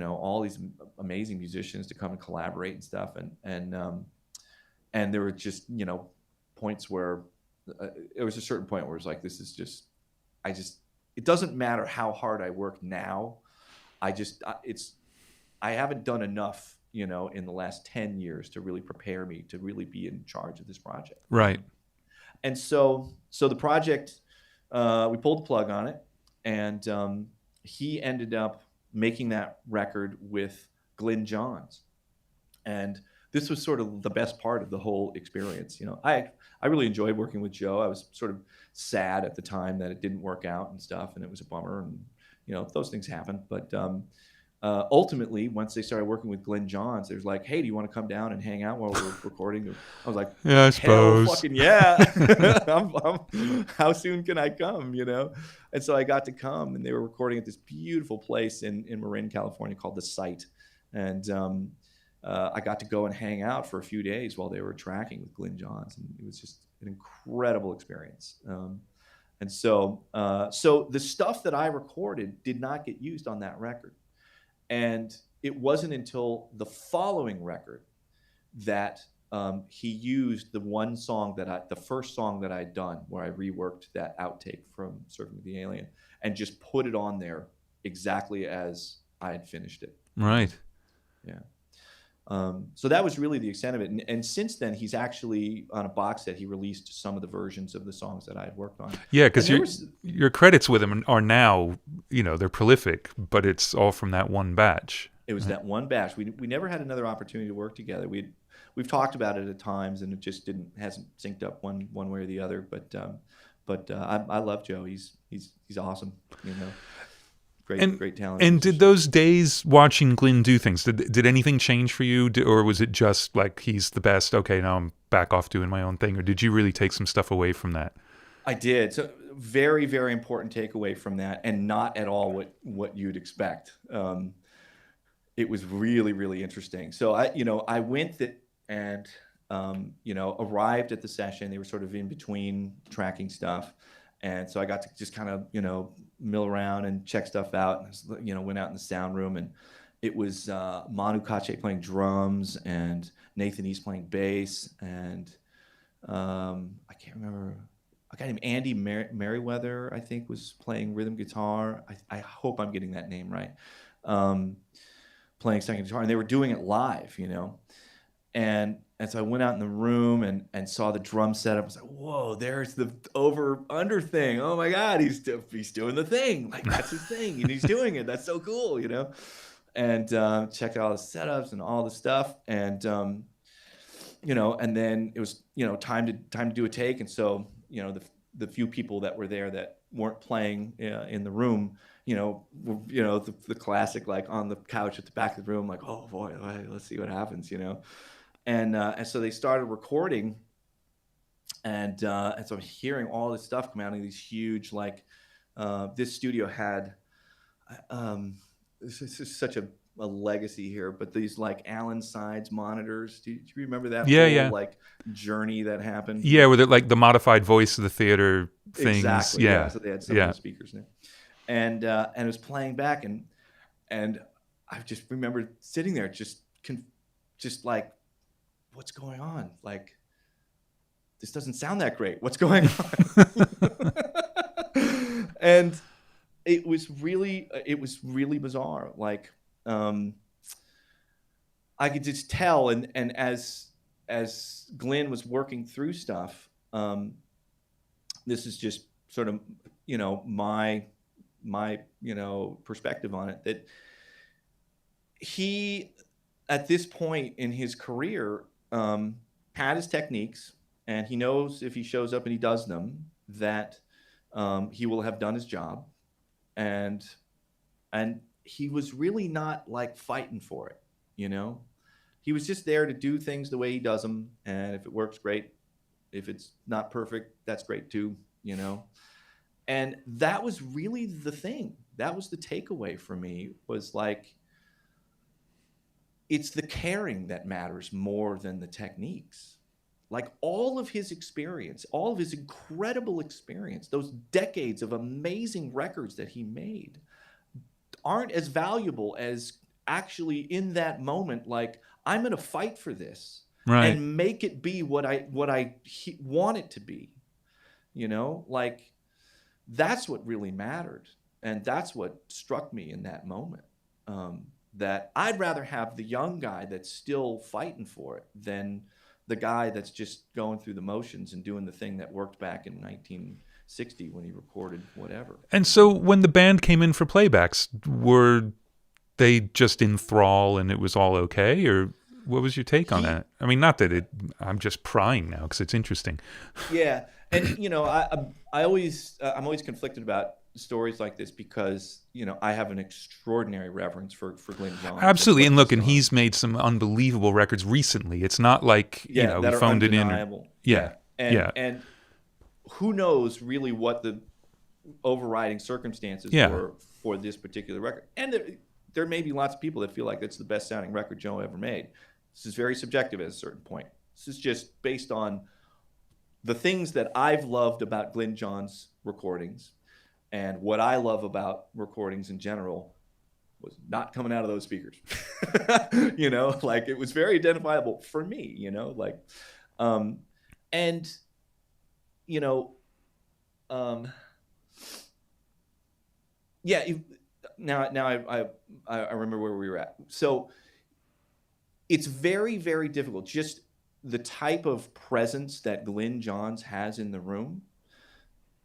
all these amazing musicians to come and collaborate and stuff, and And there were just, points where it was a certain point where it was like, this is just, it doesn't matter how hard I work now. I haven't done enough, in the last 10 years to really prepare me to really be in charge of this project. Right. And so the project, we pulled the plug on it, and he ended up making that record with Glyn Johns. And this was sort of the best part of the whole experience. I really enjoyed working with Joe. I was sort of sad at the time that it didn't work out and stuff, and it was a bummer. And those things happen. But ultimately, once they started working with Glyn Johns, there's like, hey, do you want to come down and hang out while we're recording? I was like, yeah, I suppose. Hell fucking yeah. How soon can I come? And so I got to come, and they were recording at this beautiful place in Marin, California called The Site. And I got to go and hang out for a few days while they were tracking with Glyn Johns, and it was just an incredible experience. And so the stuff that I recorded did not get used on that record. And it wasn't until the following record that he used the first song that I'd done, where I reworked that outtake from Surfing with the Alien and just put it on there exactly as I had finished it. Right. Yeah. So that was really the extent of it. And since then, he's actually, on a box set, he released some of the versions of the songs that I had worked on. Yeah, because your credits with him are now, they're prolific, but it's all from that one batch. It was that one batch. We never had another opportunity to work together. We've talked about it at times, and it just hasn't synced up one way or the other. But I love Joe. He's awesome. Great talent. And did those days watching Glyn do things, did anything change for you? Or was it just like, he's the best, okay, now I'm back off doing my own thing? Or did you really take some stuff away from that? I did. So very, very important takeaway from that, and not at all what you'd expect. It was really, really interesting. So I went and arrived at the session. They were sort of in between tracking stuff. And so I got to just kind of, mill around and check stuff out. And, went out in the sound room, and it was Manu Katché playing drums and Nathan East playing bass. And I can't remember. A guy named Andy Merriweather, I think, was playing rhythm guitar. I hope I'm getting that name right. Playing second guitar. And they were doing it live, And so I went out in the room and saw the drum setup. I was like, whoa, there's the over-under thing. Oh, my God, he's doing the thing. Like, that's his thing, and he's doing it. That's so cool, And checked out all the setups and all the stuff. And, and then it was, time to do a take. And so, the few people that were there that weren't playing in the room, the classic, like, on the couch at the back of the room, like, oh, boy, let's see what happens, And so they started recording, and so I'm hearing all this stuff come out of these huge, like, this studio had, this is such a legacy here, but these, like, Allen Sides monitors. Do you remember that whole like journey that happened? Yeah, with it, like the modified voice of the theater things. Exactly. Yeah. So they had some of the speakers in it, and it was playing back, and I just remember sitting there, just like, what's going on? Like, this doesn't sound that great. What's going on? And it was really bizarre. Like, I could just tell, and as Glyn was working through stuff, this is just sort of, my perspective on it, that he, at this point in his career, had his techniques, and he knows if he shows up and he does them, that he will have done his job, and he was really not, like, fighting for it, He was just there to do things the way he does them, and if it works, great. If it's not perfect, that's great too, And that was really the thing. That was the takeaway for me, was like, it's the caring that matters more than the techniques. Like, all of his experience, all of his incredible experience, those decades of amazing records that he made, aren't as valuable as actually in that moment, like, I'm going to fight for this. Right. and make it be what I want it to be. You know, like that's what really mattered, and that's what struck me in that moment. That I'd rather have the young guy that's still fighting for it than the guy that's just going through the motions and doing the thing that worked back in 1960 when he recorded whatever. And so when the band came in for playbacks, were they just in thrall and it was all okay, or what was your take on He that? I mean, not that I'm just prying now because it's interesting. Yeah, and you know, I always I'm always conflicted about stories like this because you know I have an extraordinary reverence for Glyn Johns and Absolutely. what And he's look, and done. he's made some unbelievable records recently. It's not like, Yeah, he that are phoned it in. Or, undeniable. yeah. Yeah, Yeah. and who knows really what the overriding circumstances Yeah. were for this particular record. And there may be lots of people that feel like it's the best sounding record Joe ever made. This is very subjective at a certain point. This is just based on the things that I've loved about Glyn Johns recordings and what I love about recordings in general was not coming out of those speakers. You know, like it was very identifiable for me, you know, like, um, and, you know, um, yeah, now I remember where we were at. So it's very, very difficult. Just the type of presence that Glyn Johns has in the room,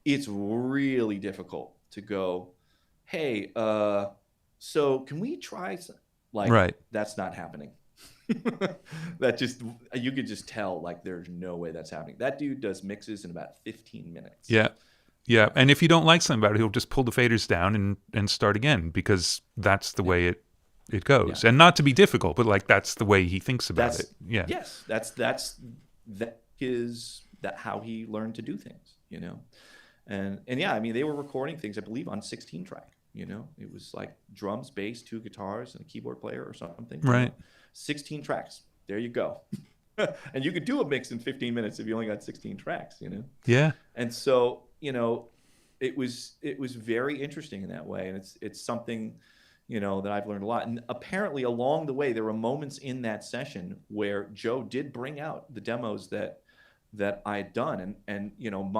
it's really difficult to go, hey, so can we try some? Like, Right. that's not happening. That just, you could just tell, like, there's no way that's happening. That dude does mixes in about 15 minutes. Yeah. Yeah. And if you don't like something about it, he'll just pull the faders down and start again because that's the way it goes. Yeah. And not to be difficult, but like that's the way he thinks about That's, it. Yeah. yes, that how he learned to do things, you know? And yeah, I mean, they were recording things, I believe, on 16 track. You know, it was like drums, bass, 2 guitars, and a keyboard player or something. You Right. know? 16 tracks. There you go. And you could do a mix in 15 minutes if you only got 16 tracks. You know. Yeah. And so, you know, it was very interesting in that way, and it's something, you know, that I've learned a lot. And apparently, along the way, there were moments in that session where Joe did bring out the demos that I had done, and you know,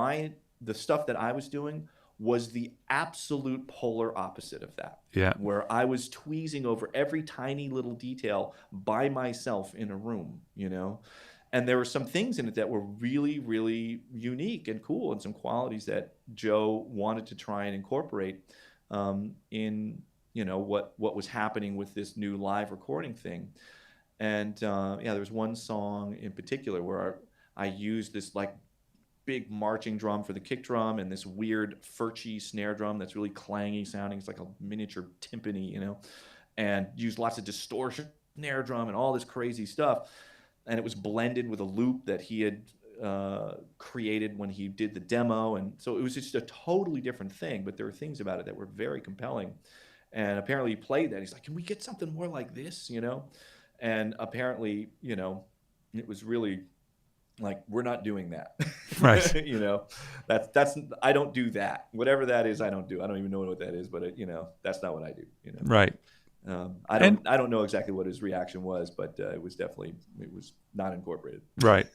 the stuff that I was doing was the absolute polar opposite of that. Yeah. Where I was tweezing over every tiny little detail by myself in a room, you know. And there were some things in it that were really, really unique and cool, and some qualities that Joe wanted to try and incorporate in, you know, what was happening with this new live recording thing. And yeah, there was one song in particular where I used this like big marching drum for the kick drum and this weird Furchy snare drum that's really clangy sounding. It's like a miniature timpani, you know, and used lots of distortion snare drum and all this crazy stuff. And it was blended with a loop that he had created when he did the demo. And so it was just a totally different thing, but there were things about it that were very compelling. And apparently he played that. He's like, can we get something more like this, you know? And apparently, you know, it was really like, we're not doing that. Right. You know, that's I don't do that. Whatever that is, I don't do. I don't even know what that is, but it, you know, that's not what I do. You know, Right. I And don't know exactly what his reaction was, but it was not incorporated. right.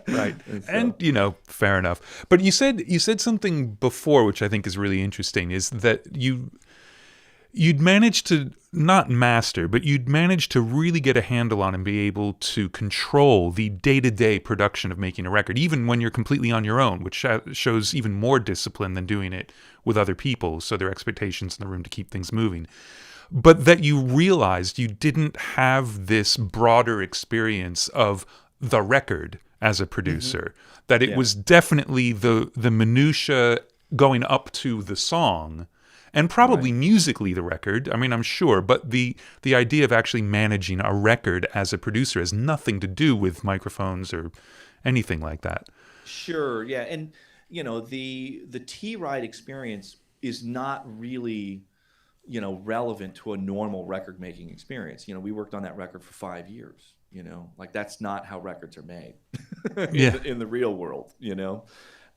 Right. And so, And you know, fair enough. But you said something before which I think is really interesting, is that you'd managed to not master, but you'd managed to really get a handle on and be able to control the day-to-day production of making a record, even when you're completely on your own, which shows even more discipline than doing it with other people, so there are expectations in the room to keep things moving. But that you realized you didn't have this broader experience of the record as a producer, that it was definitely the minutia going up to the song, and probably musically the record. I mean, I'm sure, but the idea of actually managing a record as a producer has nothing to do with microphones or anything like that. sure, yeah, and you know, the T-Ride experience is not really, you know, relevant to a normal record making experience. You know, we worked on that record for 5 years. You know, like that's not how records are made in the real world. You know.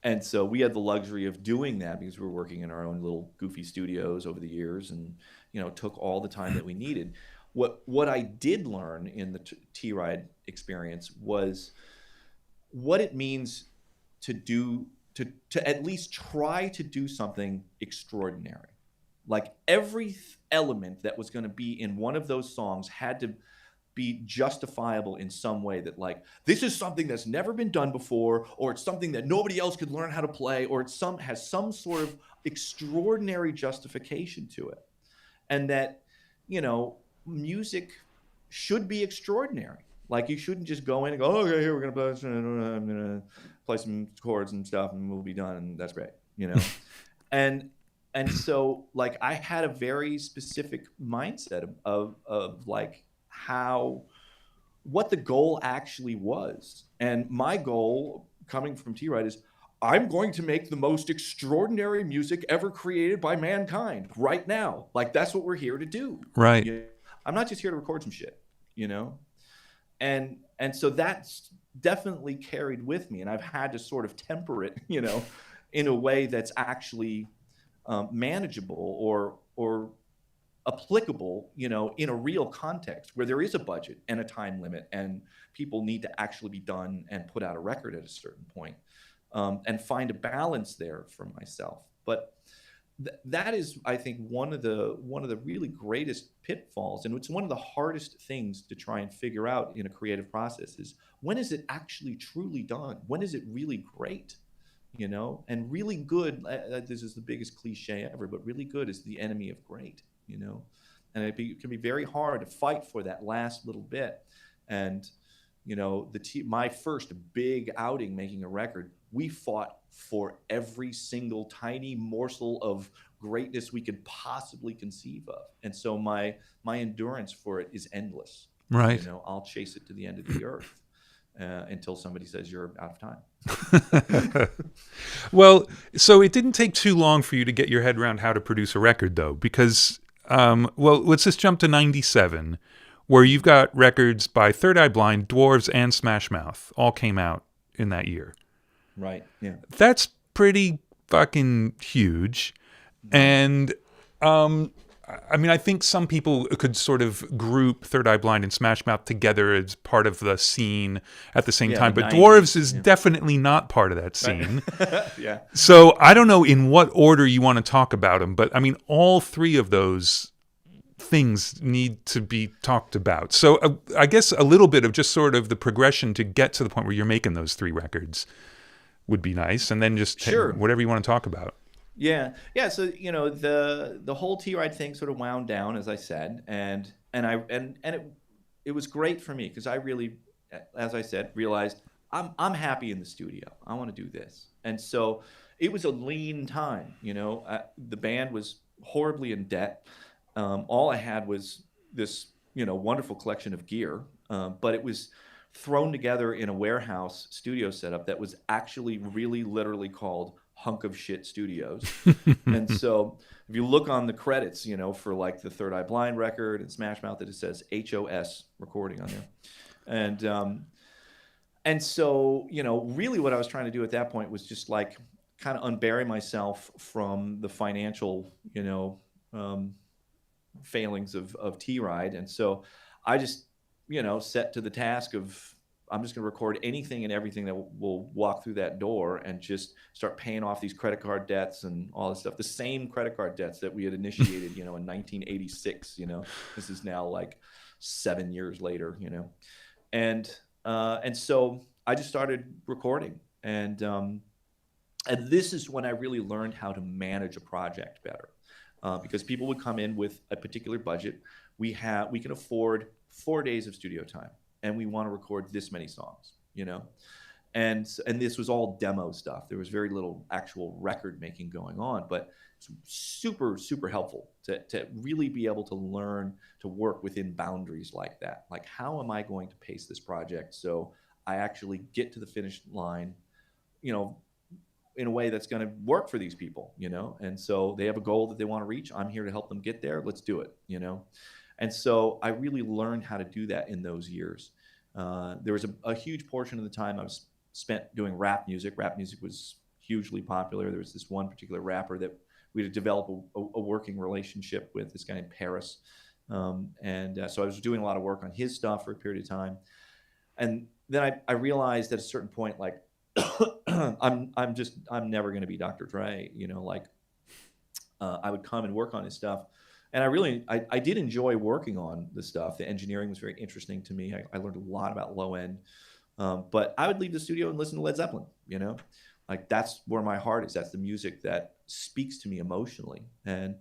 And so we had the luxury of doing that because we were working in our own little goofy studios over the years, and you know, took all the time that we needed. what I did learn in the T-Ride experience was what it means to do to at least try to do something extraordinary. Like every element that was going to be in one of those songs had to be justifiable in some way, that like this is something that's never been done before, or it's something that nobody else could learn how to play, or it's has some sort of extraordinary justification to it. And that, music should be extraordinary. Like you shouldn't just go in and go, oh, okay, here we're I'm gonna play some chords and stuff, and we'll be done, and that's great, and so like I had a very specific mindset of like what the goal actually was. And my goal coming from T-Ride is I'm going to make the most extraordinary music ever created by mankind right now. Like that's what we're here to do. Right. I'm not just here to record some shit, and so that's definitely carried with me, and I've had to sort of temper it, in a way that's actually manageable or applicable, in a real context where there is a budget and a time limit, and people need to actually be done and put out a record at a certain point, and find a balance there for myself. But that is, I think, one of the really greatest pitfalls, and it's one of the hardest things to try and figure out in a creative process is when is it actually truly done? When is it really great? And really good, this is the biggest cliche ever, but really good is the enemy of great, and it can be very hard to fight for that last little bit. And, my first big outing making a record, we fought for every single tiny morsel of greatness we could possibly conceive of. And so my endurance for it is endless. Right. I'll chase it to the end of the earth. Until somebody says you're out of time. Well, so it didn't take too long for you to get your head around how to produce a record, though, because, let's just jump to 97, where you've got records by Third Eye Blind, Dwarves, and Smash Mouth all came out in that year. Right, yeah. That's pretty fucking huge. And, I think some people could sort of group Third Eye Blind and Smash Mouth together as part of the scene at the same time, but 90s, Dwarves is definitely not part of that scene. Yeah. So I don't know in what order you want to talk about them, but all three of those things need to be talked about. So I guess a little bit of just sort of the progression to get to the point where you're making those three records would be nice, and then just whatever you want to talk about. Yeah. So the whole T-Ride thing sort of wound down, as I said, and it was great for me because I really, as I said, realized I'm happy in the studio. I want to do this, and so it was a lean time. The band was horribly in debt. All I had was this wonderful collection of gear, but it was thrown together in a warehouse studio setup that was actually really literally called Hunk of Shit Studios. And so if you look on the credits, for like the Third Eye Blind record and Smash Mouth, it says HOS recording on there. And so, really what I was trying to do at that point was just like kind of unbury myself from the financial, failings of T-Ride. And so I just, set to the task of I'm just going to record anything and everything that will walk through that door and just start paying off these credit card debts and all this stuff. The same credit card debts that we had initiated, in 1986, this is now like 7 years later, and so I just started recording, and this is when I really learned how to manage a project better, because people would come in with a particular budget. We can afford 4 days of studio time, and we want to record this many songs, and this was all demo stuff. There was very little actual record making going on, but it's super, super helpful to really be able to learn to work within boundaries like that. Like, how am I going to pace this project so I actually get to the finish line, in a way that's going to work for these people, and so they have a goal that they want to reach. I'm here to help them get there. Let's do it, And so I really learned how to do that in those years. There was a huge portion of the time I was spent doing rap music. Rap music was hugely popular. There was this one particular rapper that we had developed a working relationship with, this guy named Paris. So I was doing a lot of work on his stuff for a period of time, and then I realized at a certain point, like, I'm never going to be Dr. Dre, like, I would come and work on his stuff. And I did enjoy working on the stuff. The engineering was very interesting to me. I learned a lot about low end. But I would leave the studio and listen to Led Zeppelin, like that's where my heart is. That's the music that speaks to me emotionally. And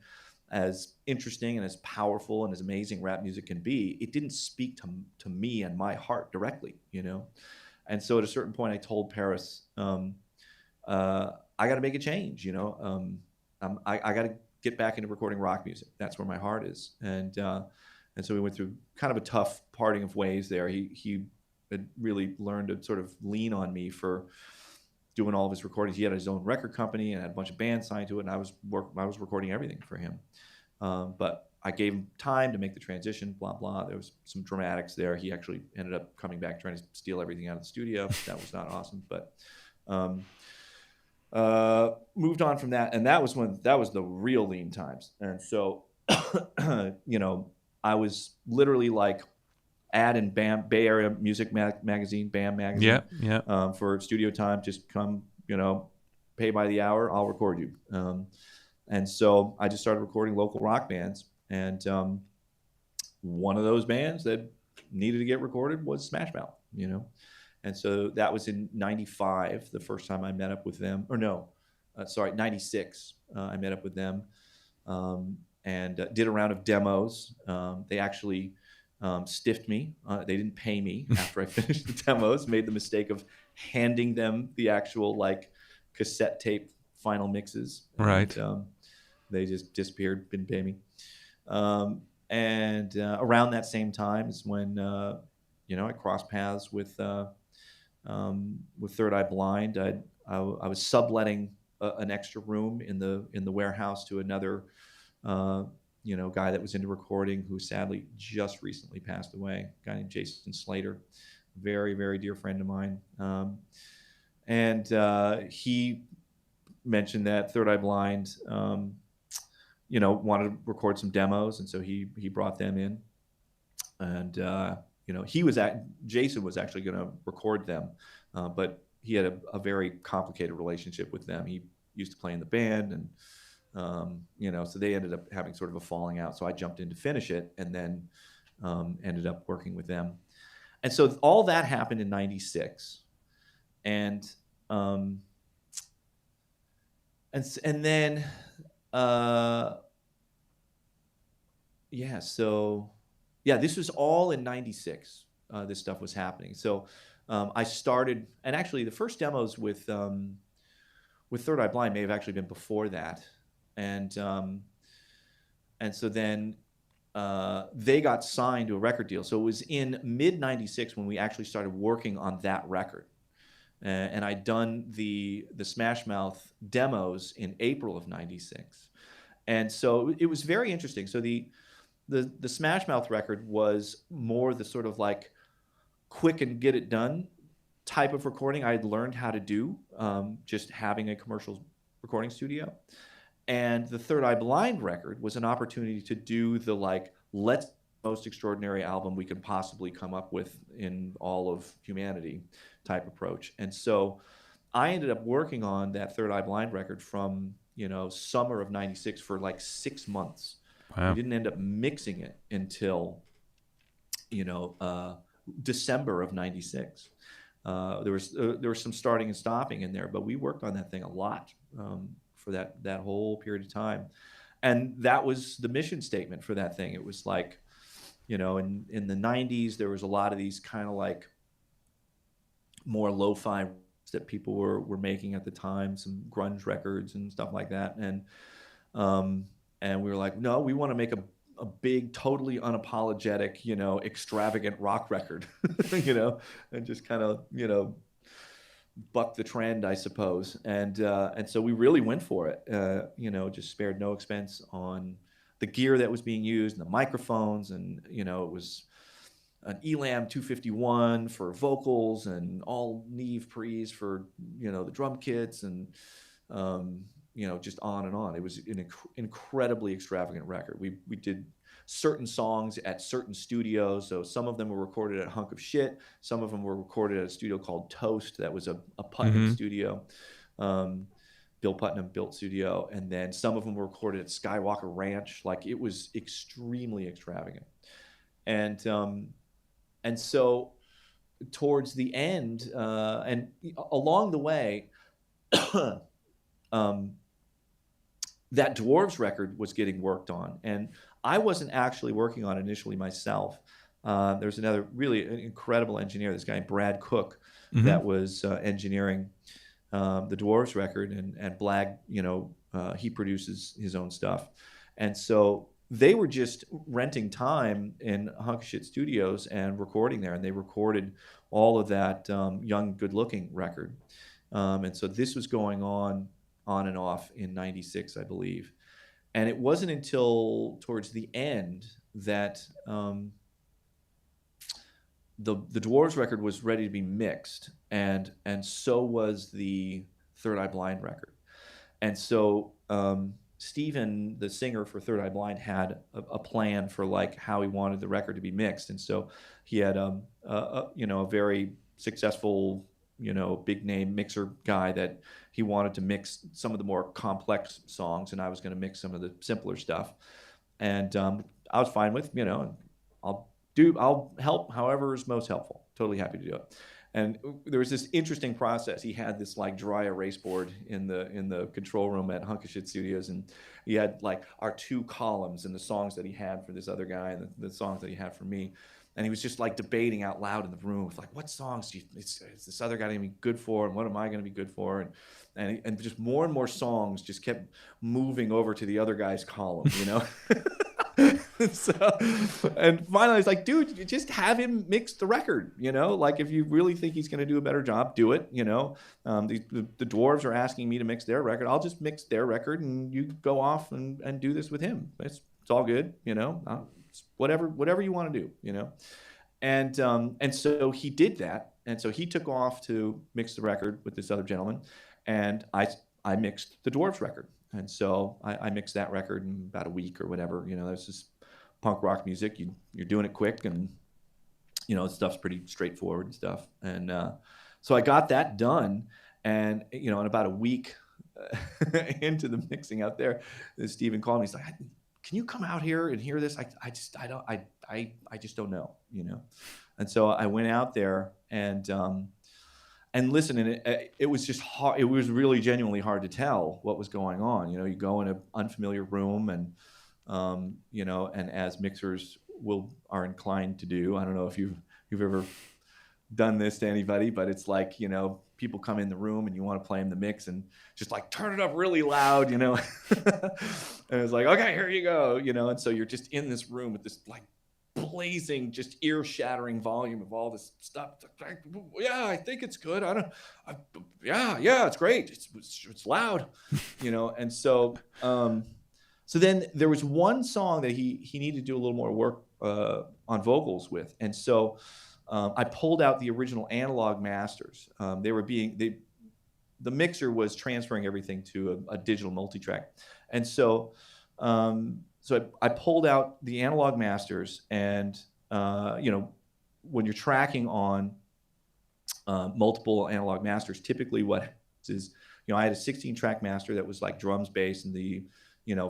as interesting and as powerful and as amazing rap music can be, it didn't speak to me and my heart directly. And so at a certain point, I told Paris, I got to make a change. I got to get back into recording rock music. That's where my heart is. And so we went through kind of a tough parting of ways there. He had really learned to sort of lean on me for doing all of his recordings. He had his own record company and had a bunch of bands signed to it, and I was recording everything for him. But I gave him time to make the transition. Blah blah. There was some dramatics there. He actually ended up coming back trying to steal everything out of the studio. That was not awesome, but. Moved on from that, and that was the real lean times. And so, I was literally like ad in Bay Area music magazine, BAM magazine, for studio time. Just come, pay by the hour, I'll record you. And so I just started recording local rock bands, and one of those bands that needed to get recorded was Smash Mouth, And so that was in '95, the first time I met up with them. Or no, '96, I met up with them and did a round of demos. They actually stiffed me. They didn't pay me after I finished the demos. Made the mistake of handing them the actual cassette tape final mixes. Right. And, they just disappeared. Didn't pay me. And around that same time is when I crossed paths with Third Eye Blind. I was subletting an extra room in the warehouse to another guy that was into recording, who sadly just recently passed away. A guy named Jason Slater, very, very dear friend of mine. And he mentioned that Third Eye Blind wanted to record some demos, and so he brought them in. And Jason was actually going to record them, but he had a very complicated relationship with them. He used to play in the band, and so they ended up having sort of a falling out. So I jumped in to finish it, and then ended up working with them. And so all that happened in '96, and then this was all in '96. This stuff was happening. So I started, and actually the first demos with Third Eye Blind may have actually been before that, and so then they got signed to a record deal. So it was in mid '96 when we actually started working on that record, and I'd done the Smash Mouth demos in April of '96, and so it was very interesting. So the Smash Mouth record was more the sort of quick and get it done type of recording I had learned how to do, just having a commercial recording studio. And the Third Eye Blind record was an opportunity to do the let's most extraordinary album we can possibly come up with in all of humanity type approach. And so I ended up working on that Third Eye Blind record from summer of '96 for 6 months. Wow. We didn't end up mixing it until December of '96. There was some starting and stopping in there, but we worked on that thing a lot for that whole period of time. And that was the mission statement for that thing. It was in the '90s, there was a lot of these kind of more lo-fi that people were making at the time, some grunge records and stuff like that. And we were like, no, we want to make a big, totally unapologetic, extravagant rock record, and just kind of, buck the trend, I suppose. And so we really went for it, just spared no expense on the gear that was being used and the microphones. And, it was an Elam 251 for vocals and all Neve pre's for, the drum kits and, just on and on. It was an incredibly extravagant record. We did certain songs at certain studios. So some of them were recorded at Hunk of Shit. Some of them were recorded at a studio called Toast. That was a Putnam Mm-hmm. studio. Bill Putnam built studio. And then some of them were recorded at Skywalker Ranch. Like, it was extremely extravagant. And so towards the end, and along the way, that Dwarves record was getting worked on, and I wasn't actually working on it initially myself. There's another really incredible engineer, this guy Brad Cook, Mm-hmm. that was engineering the Dwarves record, and Blag, he produces his own stuff, and so they were just renting time in Hunk Shit Studios and recording there, and they recorded all of that Young Good Looking record, and so this was going on and off in '96, I believe. And it wasn't until towards the end that the Dwarves record was ready to be mixed, and so was the Third Eye Blind record. And so Steven, the singer for Third Eye Blind, had a plan for like how he wanted the record to be mixed, and so he had a very successful big name mixer guy that he wanted to mix some of the more complex songs, and I was going to mix some of the simpler stuff. And I was fine with, I'll help however is most helpful. Totally happy to do it. And there was this interesting process. He had this like dry erase board in the control room at Hunk Shit Studios, and he had like our 2 columns and the songs that he had for this other guy and the songs that he had for me. And he was just like debating out loud in the room with like, what songs is this other guy going to be good for, and what am I going to be good for? And just more and more songs just kept moving over to the other guy's column, So, and finally I was like, dude, just have him mix the record, like if you really think he's going to do a better job, do it. The Dwarves are asking me to mix their record. I'll just mix their record, and you go off and do this with him. It's all good, whatever you want to do, and so he did that, and so he took off to mix the record with this other gentleman, and I mixed the Dwarves record, and so I mixed that record in about a week or whatever. That's just punk rock music. You're doing it quick, and stuff's pretty straightforward and stuff, and so I got that done, and in about a week into the mixing out there, Steven called me. He's like, can you come out here and hear this? I just don't know, And so I went out there and listen, and it was just hard. It was really genuinely hard to tell what was going on. You go in an unfamiliar room, and and as mixers are inclined to do. I don't know if you've ever done this to anybody, but it's like, people come in the room and you want to play them the mix and just like turn it up really loud, and it's like, okay, here you go, and so you're just in this room with this like blazing, just ear-shattering volume of all this stuff. Like, yeah, I think it's good. Yeah, it's great. It's loud, and so so then there was one song that he needed to do a little more work on vocals with, and so I pulled out the original analog masters. The mixer was transferring everything to a digital multitrack, and so I pulled out the analog masters, and when you're tracking on multiple analog masters, typically what happens is, I had a 16-track master that was like drums, bass, and the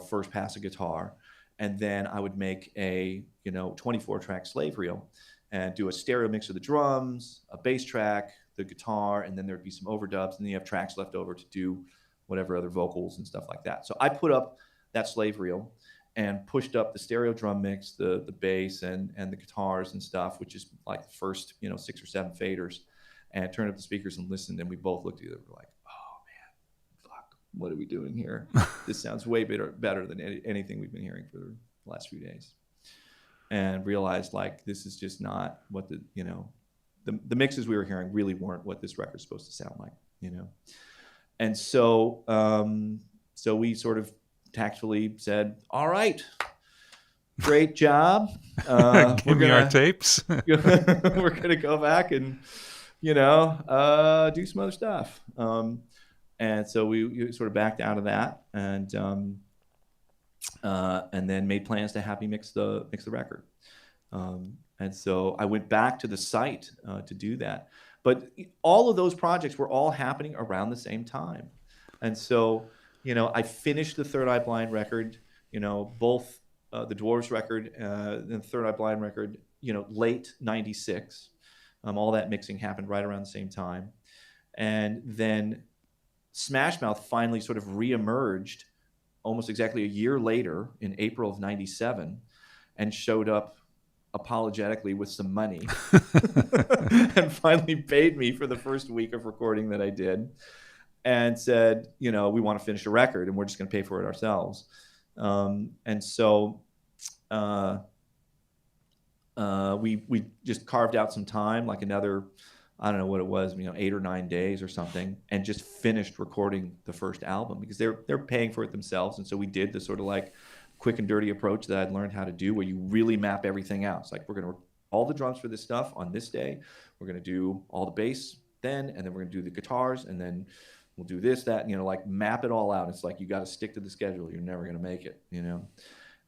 first pass of guitar, and then I would make a 24-track slave reel and do a stereo mix of the drums, a bass track, the guitar, and then there'd be some overdubs, and then you have tracks left over to do whatever other vocals and stuff like that. So I put up that slave reel and pushed up the stereo drum mix, the bass, and the guitars and stuff, which is like the first 6 or 7 faders, and turned up the speakers and listened, and we both looked at each other, we're like, oh man, fuck, what are we doing here? This sounds way better than anything we've been hearing for the last few days. And realized like this is just not what the mixes we were hearing really weren't what this record's supposed to sound like, And so so we sort of tactfully said, all right, great job. Give me our tapes. We're gonna go back and do some other stuff. And so we sort of backed out of that, and and then made plans to happy mix the record. And so I went back to the site to do that. But all of those projects were all happening around the same time. And so, I finished the Third Eye Blind record, both the Dwarves record and the Third Eye Blind record, late 96. All that mixing happened right around the same time. And then Smash Mouth finally sort of reemerged almost exactly a year later in April of 97 and showed up apologetically with some money and finally paid me for the first week of recording that I did and said, we want to finish a record and we're just going to pay for it ourselves. And so we just carved out some time, like another, I don't know what it was, 8 or 9 days or something, and just finished recording the first album because they're paying for it themselves. And so we did the sort of like quick and dirty approach that I'd learned how to do, where you really map everything out. It's like, we're going to all the drums for this stuff on this day. We're going to do all the bass then, and then we're going to do the guitars, and then we'll do this, that, like map it all out. It's like, you got to stick to the schedule. You're never going to make it,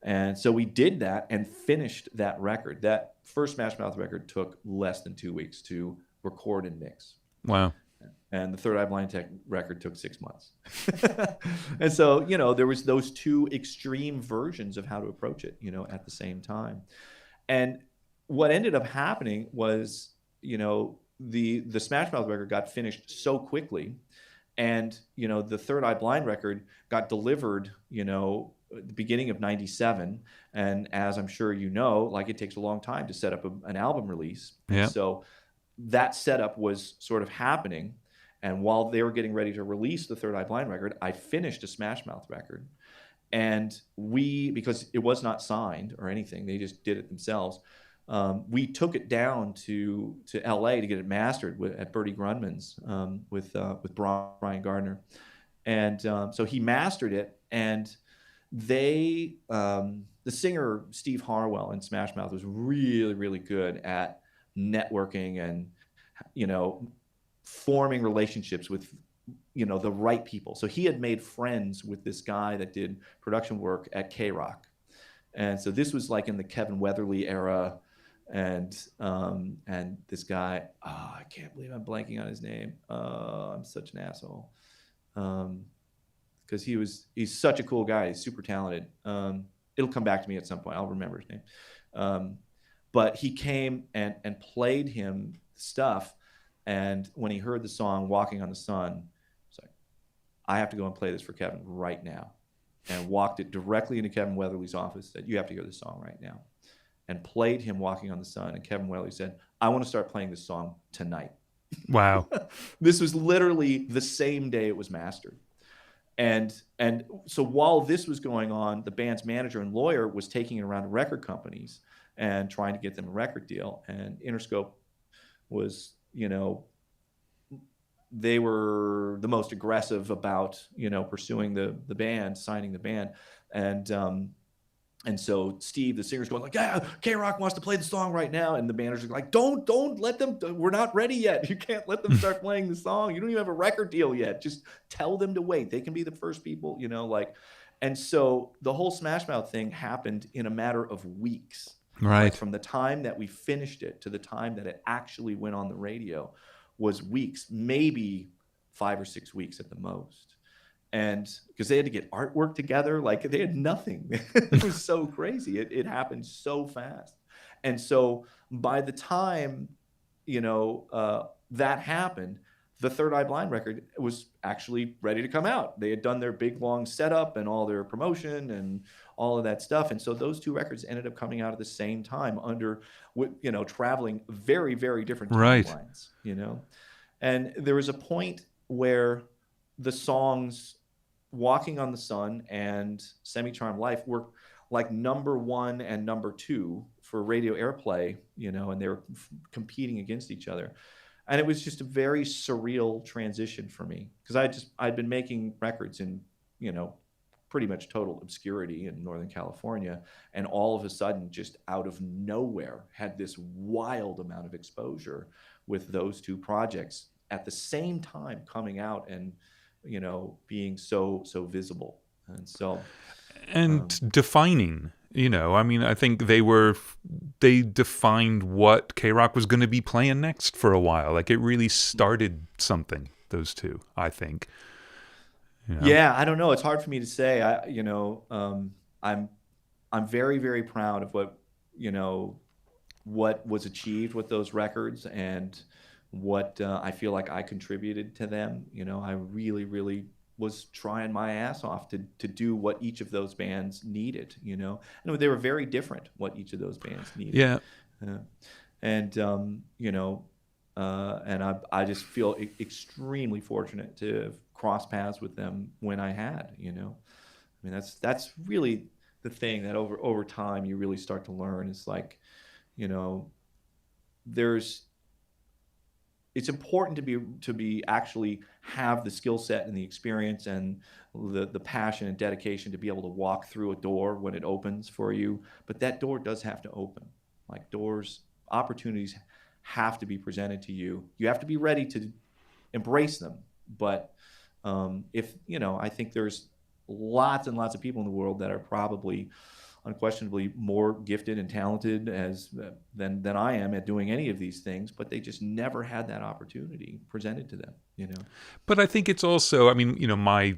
And so we did that and finished that record. That first Smash Mouth record took less than 2 weeks to record and mix. Wow. And the Third Eye Blind Tech record took 6 months. And so, there was those two extreme versions of how to approach it, at the same time. And what ended up happening was, the Smash Mouth record got finished so quickly. And, the Third Eye Blind record got delivered, at the beginning of 97. And as I'm sure like, it takes a long time to set up an album release. Yeah. And so that setup was sort of happening. And while they were getting ready to release the Third Eye Blind record, I finished a Smash Mouth record. And because it was not signed or anything, they just did it themselves. We took it down to LA to get it mastered at Bertie Grunman's with Brian Gardner. And so he mastered it. And the singer Steve Harwell in Smash Mouth was really, really good at networking and, forming relationships with, the right people. So he had made friends with this guy that did production work at K-Rock. And so this was like in the Kevin Weatherly era. And this guy, I can't believe I'm blanking on his name. I'm such an asshole. Because he's such a cool guy. He's super talented. It'll come back to me at some point. I'll remember his name. But he came and played him stuff. And when he heard the song Walking on the Sun, he's like, I have to go and play this for Kevin right now. And walked it directly into Kevin Weatherly's office, said, you have to hear this song right now. And played him Walking on the Sun. And Kevin Weatherly said, I want to start playing this song tonight. Wow. This was literally the same day it was mastered. And so while this was going on, the band's manager and lawyer was taking it around to record companies and trying to get them a record deal. And Interscope was, they were the most aggressive about, pursuing the band, signing the band. And so Steve, the singer's going like, yeah, K-Rock wants to play the song right now. And the manager's like, don't let them, we're not ready yet. You can't let them start playing the song. You don't even have a record deal yet. Just tell them to wait. They can be the first people, And so the whole Smash Mouth thing happened in a matter of weeks. Right. Like from the time that we finished it to the time that it actually went on the radio was weeks, maybe 5 or 6 weeks at the most. And because they had to get artwork together, like they had nothing. It was so crazy. It happened so fast. And so by the time, that happened, the Third Eye Blind record was actually ready to come out. They had done their big, long setup and all their promotion and all of that stuff. And so those two records ended up coming out at the same time under, traveling very, very different timelines, And there was a point where the songs Walking on the Sun and Semi-Charmed Life were like number 1 and number 2 for radio airplay, and they were competing against each other. And it was just a very surreal transition for me because I'd been making records in, pretty much total obscurity in Northern California. And all of a sudden, just out of nowhere, had this wild amount of exposure with those two projects at the same time coming out and, being so visible. And so and defining. I mean, I think they defined what K-Rock was going to be playing next for a while. Like it really started something. Those two, I think. Yeah, I don't know. It's hard for me to say. I'm I'm very, very proud of what was achieved with those records, and what I feel like I contributed to them. I really, really was trying my ass off to do what each of those bands needed. They were very different, what each of those bands needed. Yeah. Uh, and and I just feel extremely fortunate to have crossed paths with them when I had. I mean, that's really the thing that over time you really start to learn is like, you know, there's it's important to be actually have the skill set and the experience and the passion and dedication to be able to walk through a door when it opens for you. But that door does have to open. Like opportunities have to be presented to you. You have to be ready to embrace them. But I think there's lots and lots of people in the world that are probably unquestionably more gifted and talented than I am at doing any of these things, but they just never had that opportunity presented to them. But I think it's also, I mean, my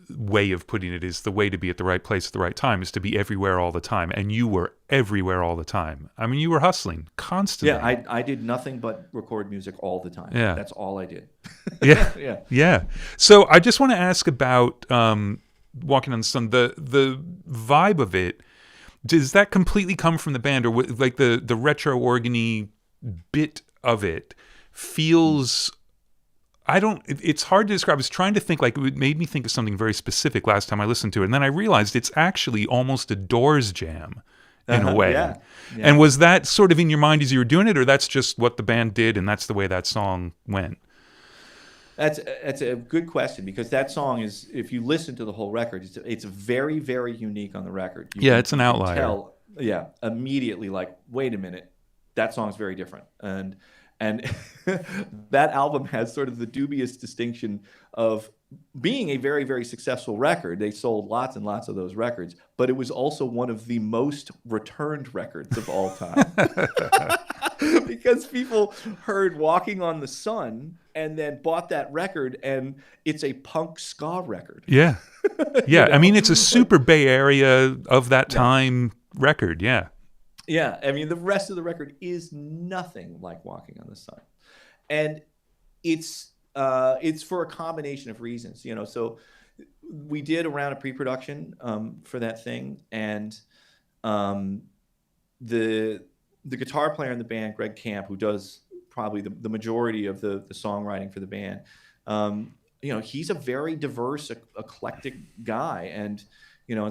way of putting it is the way to be at the right place at the right time is to be everywhere all the time. And you were everywhere all the time. I mean, you were hustling constantly. Yeah, I did nothing but record music all the time. Yeah. That's all I did. Yeah. Yeah. Yeah. So I just want to ask about Walking on the Sun, the vibe of it. Does that completely come from the band, or like the retro organy bit of it feels? It's hard to describe. I was trying to think, like it made me think of something very specific last time I listened to it, and then I realized it's actually almost a Doors jam in a way. Yeah. And was that sort of in your mind as you were doing it, or that's just what the band did and that's the way that song went? That's a good question, because that song is, if you listen to the whole record, it's very, very unique on the record. It's an outlier. You can tell, immediately, like, wait a minute, that song's very different. And that album has sort of the dubious distinction of being a very, very successful record. They sold lots and lots of those records, but it was also one of the most returned records of all time. Because people heard Walking on the Sun and then bought that record, and it's a punk ska record. Yeah. Yeah. I mean, it's a super Bay Area of that time record. Yeah. Yeah. I mean, the rest of the record is nothing like Walking on the Sun. And it's for a combination of reasons, So we did a round of pre-production for that thing, and the guitar player in the band, Greg Camp, who does probably the majority of the songwriting for the band, he's a very diverse, eclectic guy, and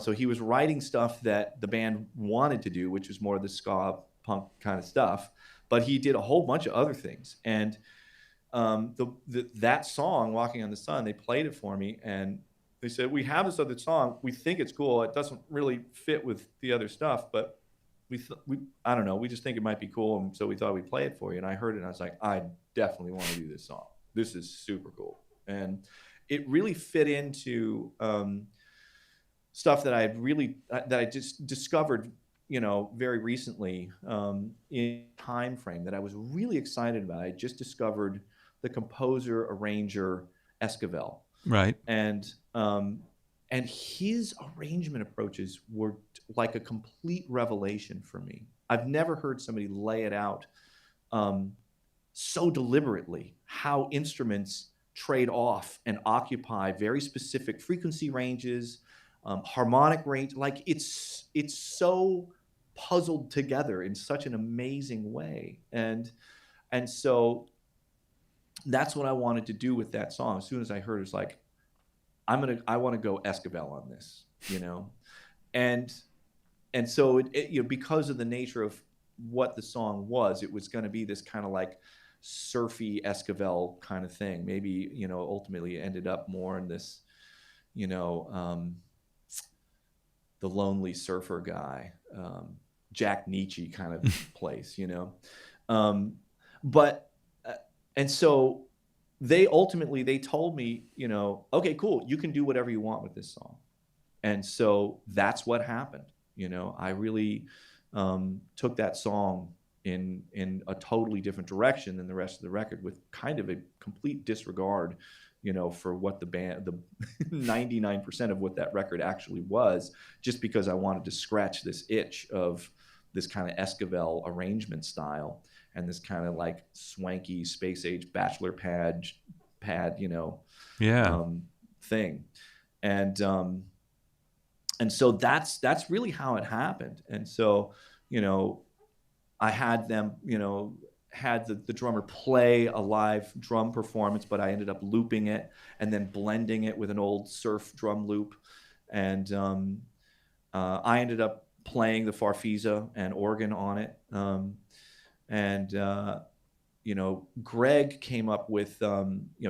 so he was writing stuff that the band wanted to do, which was more of the ska punk kind of stuff, but he did a whole bunch of other things. And that song, Walking on the Sun, they played it for me, and they said, we have this other song, we think it's cool, it doesn't really fit with the other stuff, but I don't know, we just think it might be cool, and so we thought we'd play it for you. And I heard it, and I was like, I definitely want to do this song. This is super cool. And it really fit into stuff that I just discovered, very recently in time frame that I was really excited about. I just discovered the composer arranger Esquivel. Right. And his arrangement approaches were like a complete revelation for me. I've never heard somebody lay it out so deliberately, how instruments trade off and occupy very specific frequency ranges, harmonic range. Like it's so puzzled together in such an amazing way. And so that's what I wanted to do with that song. As soon as I heard it, it's like, I want to go Esquivel on this, and so it because of the nature of what the song was, it was going to be this kind of like surfy Esquivel kind of thing. Maybe, ultimately ended up more in this, the lonely surfer guy, Jack Nietzsche kind of place, but and so they told me, okay, cool, you can do whatever you want with this song. And so that's what happened. I really took that song in a totally different direction than the rest of the record, with kind of a complete disregard, for what the 99% of what that record actually was, just because I wanted to scratch this itch of this kind of Esquivel arrangement style and this kind of like swanky space age bachelor pad, Yeah. thing. And so that's really how it happened. And so, I had them, had the drummer play a live drum performance, but I ended up looping it and then blending it with an old surf drum loop. And I ended up playing the farfisa and organ on it. And Greg came up with,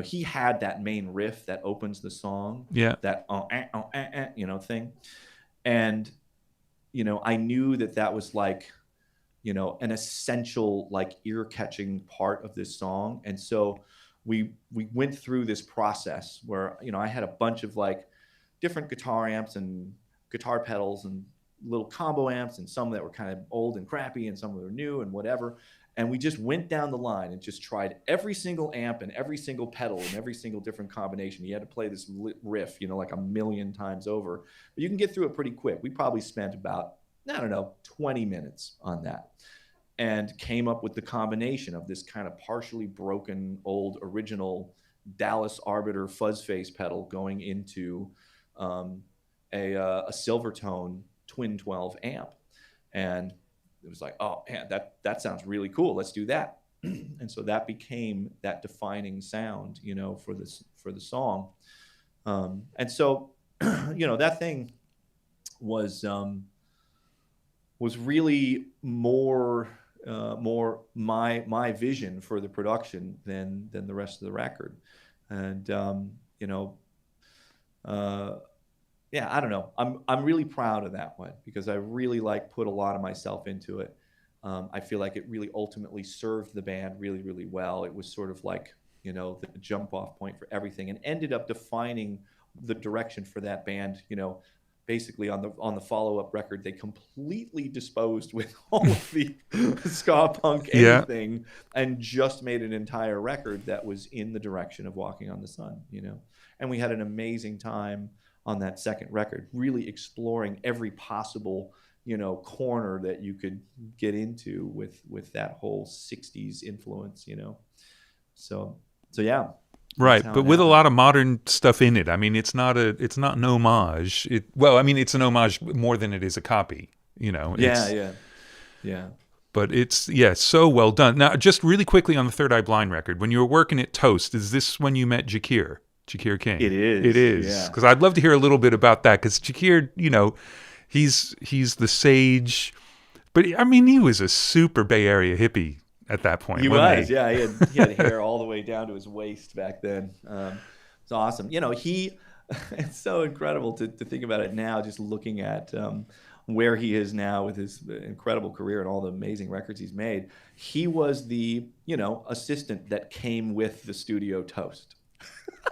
he had that main riff that opens the song, Yeah. that thing. And I knew that was like, an essential, like, ear-catching part of this song. And so we went through this process where, I had a bunch of like different guitar amps and guitar pedals and little combo amps, and some that were kind of old and crappy and some that were new and whatever. And we just went down the line and just tried every single amp and every single pedal and every single different combination. You had to play this riff, like a million times over. But you can get through it pretty quick. We probably spent about, 20 minutes on that, and came up with the combination of this kind of partially broken old original Dallas Arbiter fuzz face pedal going into a Silvertone Twin 12 amp. And it was like, oh man, that sounds really cool. Let's do that. And so that became that defining sound, for the song. And so, that thing was really more my vision for the production than the rest of the record. And yeah, I don't know. I'm really proud of that one, because I really put a lot of myself into it. I feel like it really ultimately served the band really, really well. It was sort of like, the jump off point for everything, and ended up defining the direction for that band. Basically on the follow-up record, they completely disposed with all of the ska punk anything, and just made an entire record that was in the direction of Walking on the Sun. And we had an amazing time on that second record, really exploring every possible corner that you could get into with that whole 60s influence. So yeah. Right, but with a lot of modern stuff in it. I mean, it's not an homage. It's an homage more than it is a copy. Yeah. But it's so well done. Now, just really quickly on the Third Eye Blind record, when you were working at Toast, is this when you met Jakir King? It is. It is, because I'd love to hear a little bit about that. Because Jakir, he's the sage, but I mean, he was a super Bay Area hippie at that point. He was, yeah. He had hair all the way down to his waist back then. It's awesome. It's so incredible to think about it now, just looking at where he is now with his incredible career and all the amazing records he's made. He was the, assistant that came with the studio Toast.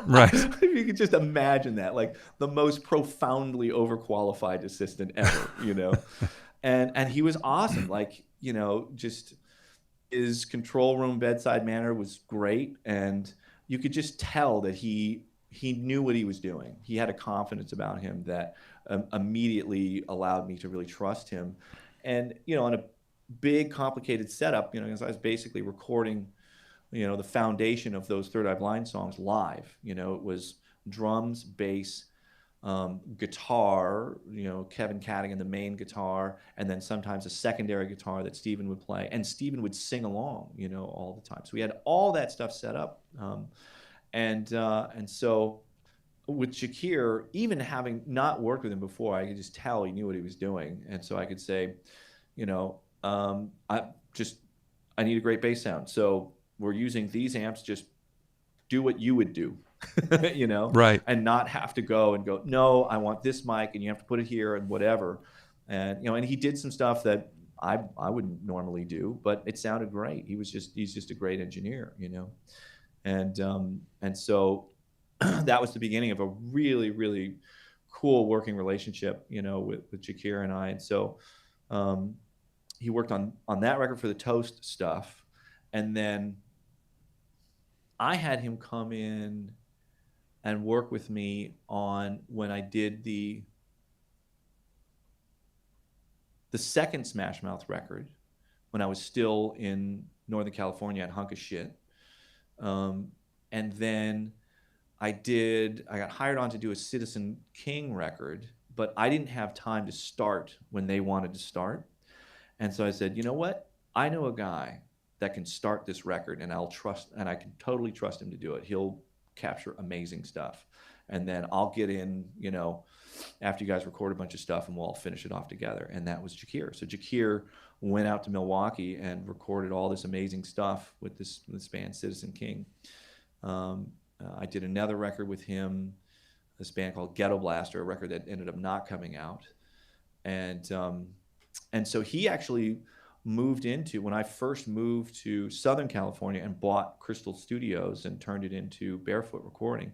Right. If you could just imagine that, like the most profoundly overqualified assistant ever, and he was awesome. Like, just his control room bedside manner was great, and you could just tell that he knew what he was doing. He had a confidence about him that immediately allowed me to really trust him. And on a big complicated setup, because I was basically recording the foundation of those Third Eye Blind songs live. It was drums, bass, guitar, Kevin Cadigan, the main guitar, and then sometimes a secondary guitar that Stephen would play, and Stephen would sing along, all the time. So we had all that stuff set up, and so with Jakir, even having not worked with him before, I could just tell he knew what he was doing, and so I could say, I need a great bass sound, so we're using these amps. Just do what you would do. Right. And not have to go, no, I want this mic and you have to put it here and whatever. And, and he did some stuff that I wouldn't normally do, but it sounded great. He's just a great engineer, And so that was the beginning of a really, really cool working relationship, with Jakir and I. And so he worked on that record for the Toast stuff. And then I had him come in and work with me on when I did the second Smash Mouth record, when I was still in Northern California at Hunk of Shit. And then I got hired on to do a Citizen King record, but I didn't have time to start when they wanted to start. And so I said, you know what? I know a guy that can start this record, and I can totally trust him to do it. He'll capture amazing stuff. And then I'll get in, after you guys record a bunch of stuff, and we'll all finish it off together. And that was Jakir. So Jakir went out to Milwaukee and recorded all this amazing stuff with this band, Citizen King. I did another record with him, this band called Ghetto Blaster, a record that ended up not coming out. And so he actually moved into, when I first moved to Southern California and bought Crystal Studios and turned it into Barefoot Recording,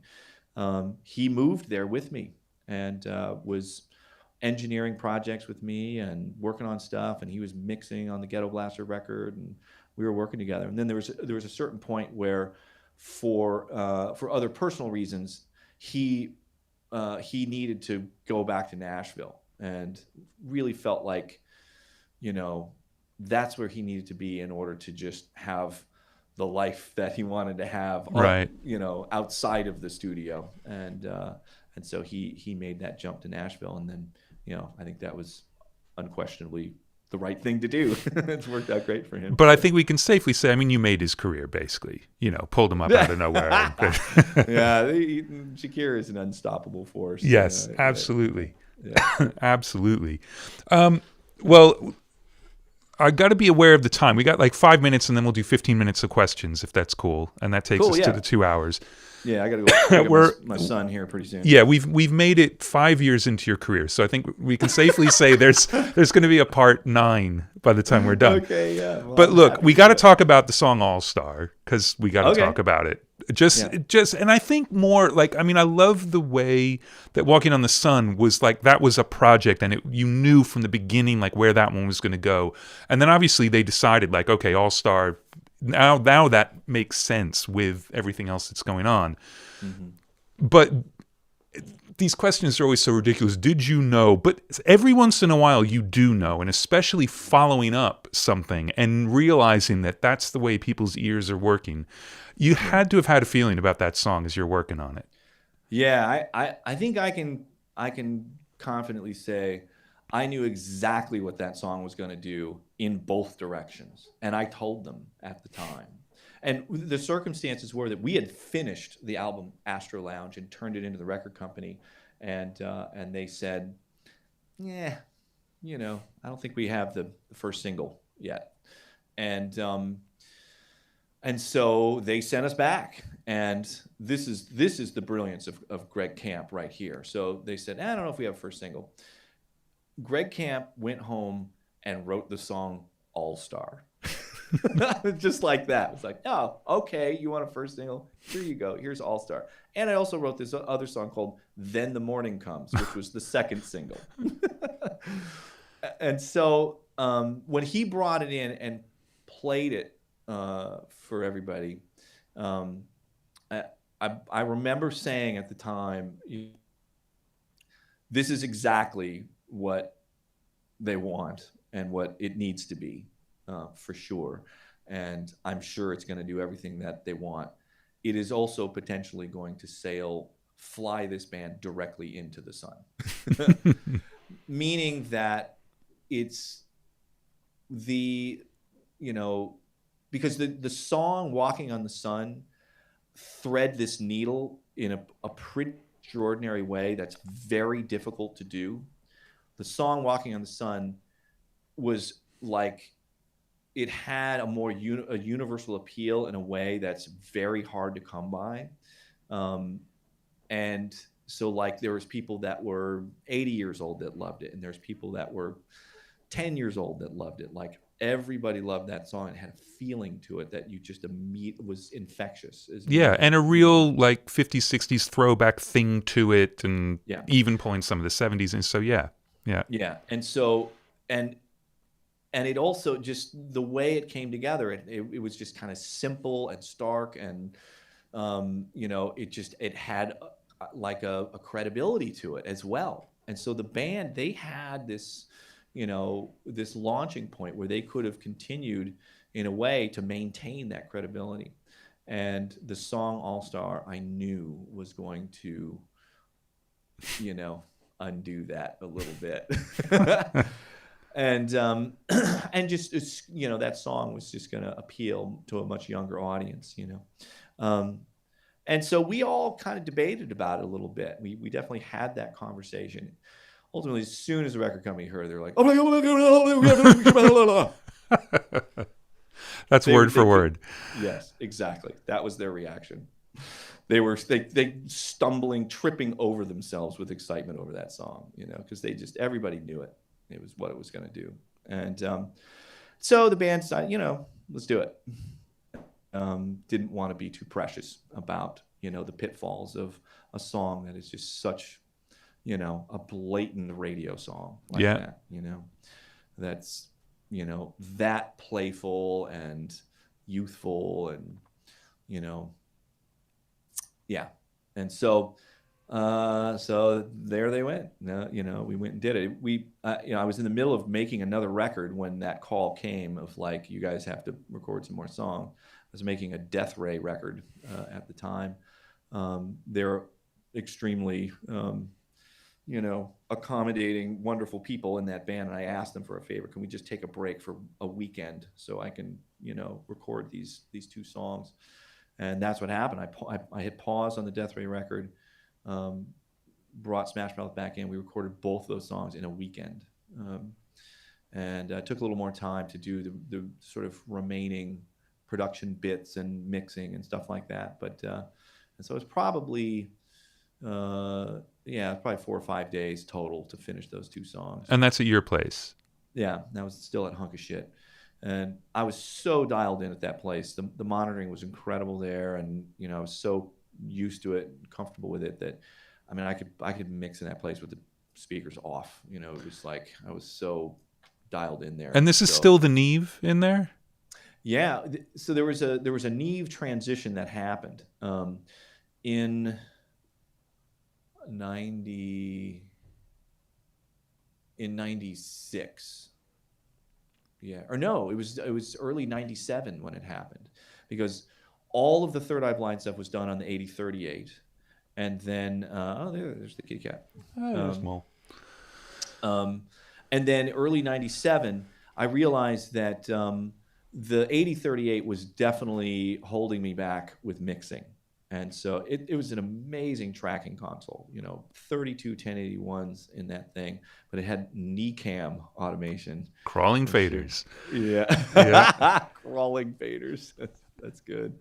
he moved there with me and was engineering projects with me and working on stuff, and he was mixing on the Ghetto Blaster record, and we were working together. And then there was a certain point where, for other personal reasons, he needed to go back to Nashville, and really felt like, that's where he needed to be in order to just have the life that he wanted to have, right, outside of the studio. And so he made that jump to Nashville, and then, I think that was unquestionably the right thing to do. It's worked out great for him. But I think we can safely say, you made his career, basically. Pulled him up out of nowhere. Yeah, Jakir is an unstoppable force. Yes, absolutely. Yeah. Absolutely. Well, I got to be aware of the time. We got like 5 minutes, and then we'll do 15 minutes of questions, if that's cool. And that takes us to the 2 hours. Yeah, I got to go get my son here pretty soon. Yeah, we've made it 5 years into your career, so I think we can safely say there's going to be a part 9 by the time we're done. Okay, yeah. Well, but look, we got to talk about the song All Star, because we got to talk about it. And I think more like, I love the way that Walking on the Sun was like, that was a project, and you knew from the beginning like where that one was going to go. And then obviously they decided like, okay, All Star, now that makes sense with everything else that's going on. Mm-hmm. But these questions are always so ridiculous. Did you know? But every once in a while you do know, and especially following up something and realizing that that's the way people's ears are working. You had to have had a feeling about that song as you're working on it. Yeah, I think I can confidently say I knew exactly what that song was going to do in both directions, and I told them at the time. And the circumstances were that we had finished the album Astro Lounge and turned it into the record company, and they said, "Yeah, I don't think we have the first single yet," and so they sent us back. And this is the brilliance of Greg Camp right here. So they said, I don't know if we have a first single. Greg Camp went home and wrote the song All Star. Just like that. It's like, oh, okay, you want a first single? Here you go. Here's All Star. And I also wrote this other song called Then the Morning Comes, which was the second single. And so when he brought it in and played it for everybody, I remember saying at the time, this is exactly what they want and what it needs to be, for sure. And I'm sure it's going to do everything that they want. It is also potentially going to fly this band directly into the sun. Meaning that it's because the song Walking on the Sun thread this needle in a pretty extraordinary way that's very difficult to do. The song Walking on the Sun was like, it had a more a universal appeal in a way that's very hard to come by. And so like there was people that were 80 years old that loved it, and there's people that were 10 years old that loved it. Like everybody loved that song. It had a feeling to it that you just was infectious. Yeah, and a real like 50s, 60s throwback thing to it, and Yeah. even pulling some of the 70s. And so, yeah. Yeah. And so, and it also just the way it came together, it was just kind of simple and stark, and it had like a credibility to it as well. And so the band, they had this, this launching point where they could have continued in a way to maintain that credibility. And the song All Star, I knew was going to, undo that a little bit. And and just that song was just going to appeal to a much younger audience, and so we all kind of debated about it a little bit. We definitely had that conversation. Ultimately, as soon as the record company heard, they're like, "Oh my God!" That's word for word. Yes, exactly. That was their reaction. They were stumbling, tripping over themselves with excitement over that song, because everybody knew it. It was what it was going to do. And so the band decided, let's do it. Didn't want to be too precious about, the pitfalls of a song that is just such, a blatant radio song like that, that's, that playful and youthful and, yeah. And so there they went. We went and did it. I was in the middle of making another record when that call came of like, you guys have to record some more songs. I was making a Death Ray record at the time. They're extremely, accommodating, wonderful people in that band. And I asked them for a favor. Can we just take a break for a weekend so I can, record these two songs? And that's what happened. I hit pause on the Death Ray record. Brought Smash Mouth back in. We recorded both those songs in a weekend, and took a little more time to do the sort of remaining production bits and mixing and stuff like that. But and so it's probably 4 or 5 days total to finish those two songs. And that's at your place. Yeah, that was still at Hunk of Shit. And I was so dialed in at that place. The monitoring was incredible there, and I was so used to it, comfortable with it, that I could mix in that place with the speakers off. It was like I was so dialed in there. And this is still the Neve in there? Yeah. So there was a Neve transition that happened in 96. Yeah, or no, it was early 97 when it happened, because all of the Third Eye Blind stuff was done on the 8038, and then there's the kitty cat. Small. And then early 97, I realized that the 8038 was definitely holding me back with mixing. And so it was an amazing tracking console, 32 1081s in that thing, but it had knee cam automation. Crawling faders. Yeah. Crawling faders. That's good.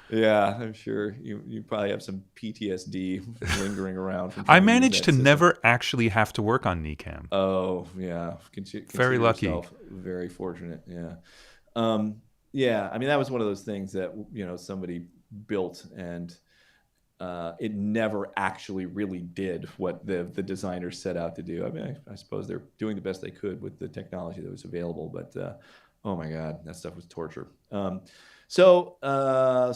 Yeah, I'm sure you probably have some PTSD lingering around. I managed to never actually have to work on knee cam. Oh, yeah. Very lucky. Very fortunate, yeah. Yeah, that was one of those things that, somebody built, and it never actually really did what the designers set out to do. I suppose they're doing the best they could with the technology that was available, but oh my God, that stuff was torture. So I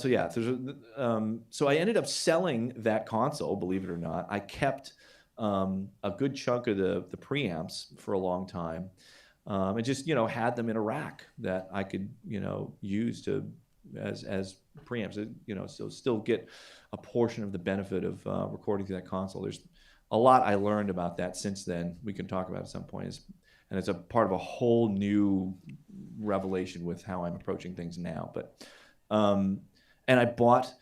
ended up selling that console, believe it or not. I kept a good chunk of the preamps for a long time, and just had them in a rack that I could use as preamps, so still get a portion of the benefit of recording through that console. There's a lot I learned about that since then. We can talk about at some point, and it's a part of a whole new revelation with how I'm approaching things now. But and I bought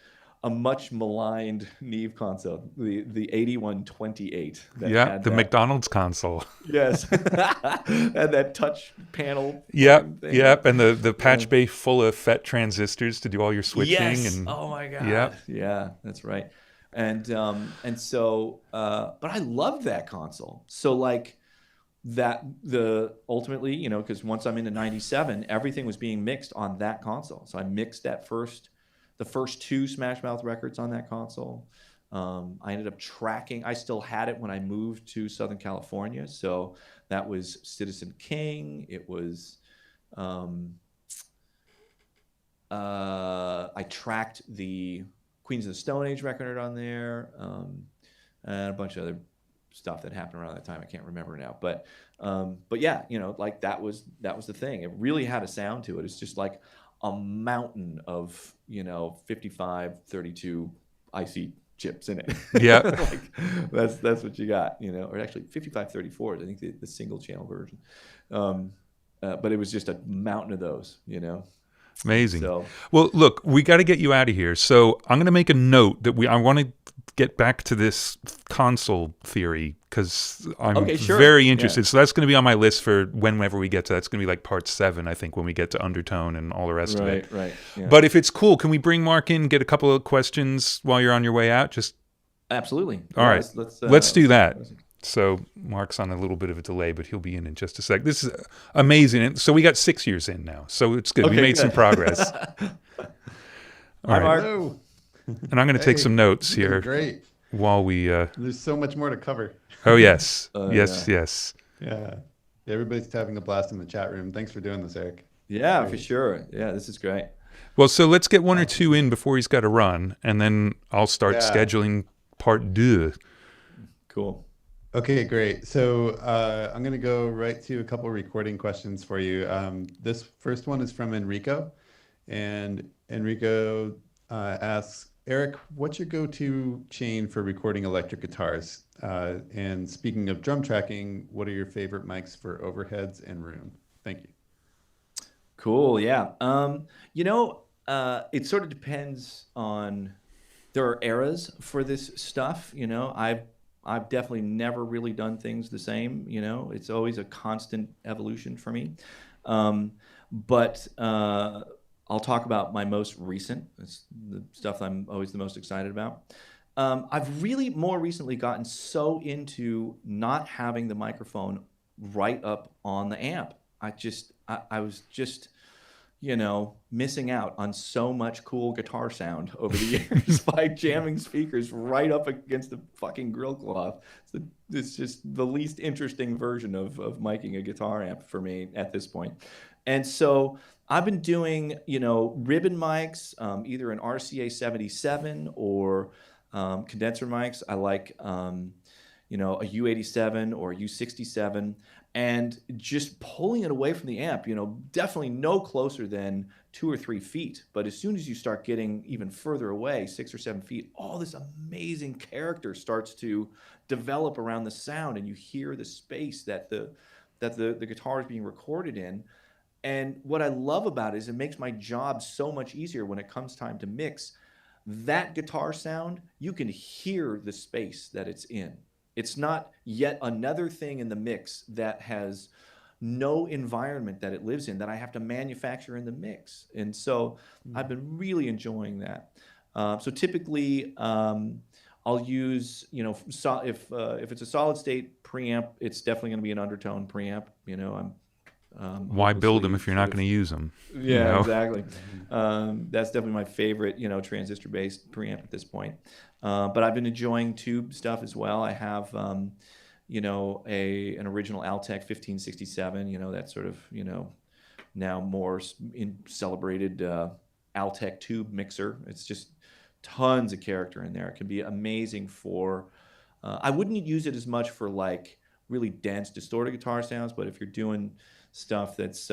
a much maligned Neve console, the 8128. The McDonald's console. Yes, and that touch panel. Yep, and the patch bay full of FET transistors to do all your switching. Yes. And oh my God. Yep. Yeah, that's right. And so, but I loved that console. So like, ultimately, because once I'm into 97, everything was being mixed on that console. So I mixed the first two Smash Mouth records on that console. I ended up tracking. I still had it when I moved to Southern California. So that was Citizen King. It was, I tracked the Queens of the Stone Age record on there, and a bunch of other stuff that happened around that time. I can't remember now, but yeah, like that was the thing. It really had a sound to it. It's just like a mountain of 55, 32 IC chips in it. Yeah. Like that's what you got, or actually 55, 34 is I think the single channel version. But it was just a mountain of those, Amazing. So Well, look, we got to get you out of here. So I'm going to make a note that I want to get back to this console theory because I'm Okay, sure. very interested. Yeah. So that's going to be on my list for whenever we get to that's going to be like part 7, I think, when we get to Undertone and all the rest of it. Right. Yeah. But if it's cool, can we bring Mark in, get a couple of questions while you're on your way out? Just Absolutely. all right. Let's do that. So Mark's on a little bit of a delay, but he'll be in just a sec. This is amazing. And so we got 6 years in now. So it's good. Okay, we made good. some progress. Hi, right. Mark. Hello. And I'm going to take some notes here Great. while we... There's so much more to cover. Oh, yes. Yeah. Yes. Yeah. Everybody's having a blast in the chat room. Thanks for doing this, Eric. Yeah, for sure. Yeah, this is great. Well, so let's get 1 or 2 in before he's got to run, and then I'll start Yeah. scheduling part 2. Cool. Okay, great. So I'm going to go right to a couple recording questions for you. This first one is from Enrico. And Enrico asks, Eric, what's your go-to chain for recording electric guitars? And speaking of drum tracking, what are your favorite mics for overheads and room? Thank you. Cool. Yeah. It sort of depends on. There are eras for this stuff. I've definitely never really done things the same. It's always a constant evolution for me. But I'll talk about my most recent. It's the stuff I'm always the most excited about. I've really more recently gotten so into not having the microphone right up on the amp. I was just missing out on so much cool guitar sound over the years by jamming speakers right up against the fucking grill cloth. It's just the least interesting version of miking a guitar amp for me at this point. And so I've been doing, ribbon mics, either an RCA 77 or condenser mics. I like, a U87 or a U67. And just pulling it away from the amp, definitely no closer than 2 or 3 feet. But as soon as you start getting even further away, 6 or 7 feet, all this amazing character starts to develop around the sound, and you hear the space that the guitar is being recorded in. And what I love about it is it makes my job so much easier when it comes time to mix. That guitar sound, you can hear the space that it's in. It's not yet another thing in the mix that has no environment that it lives in that I have to manufacture in the mix. And so I've been really enjoying that. So typically I'll use, if it's a solid state preamp, it's definitely going to be an Undertone preamp. Why build them if you're not going to use them? Yeah, exactly. That's definitely my favorite, transistor-based preamp at this point. But I've been enjoying tube stuff as well. I have, an original Altec 1567. That sort of, now more celebrated Altec tube mixer. It's just tons of character in there. It can be amazing for. I wouldn't use it as much for like really dense, distorted guitar sounds, but if you're doing stuff that's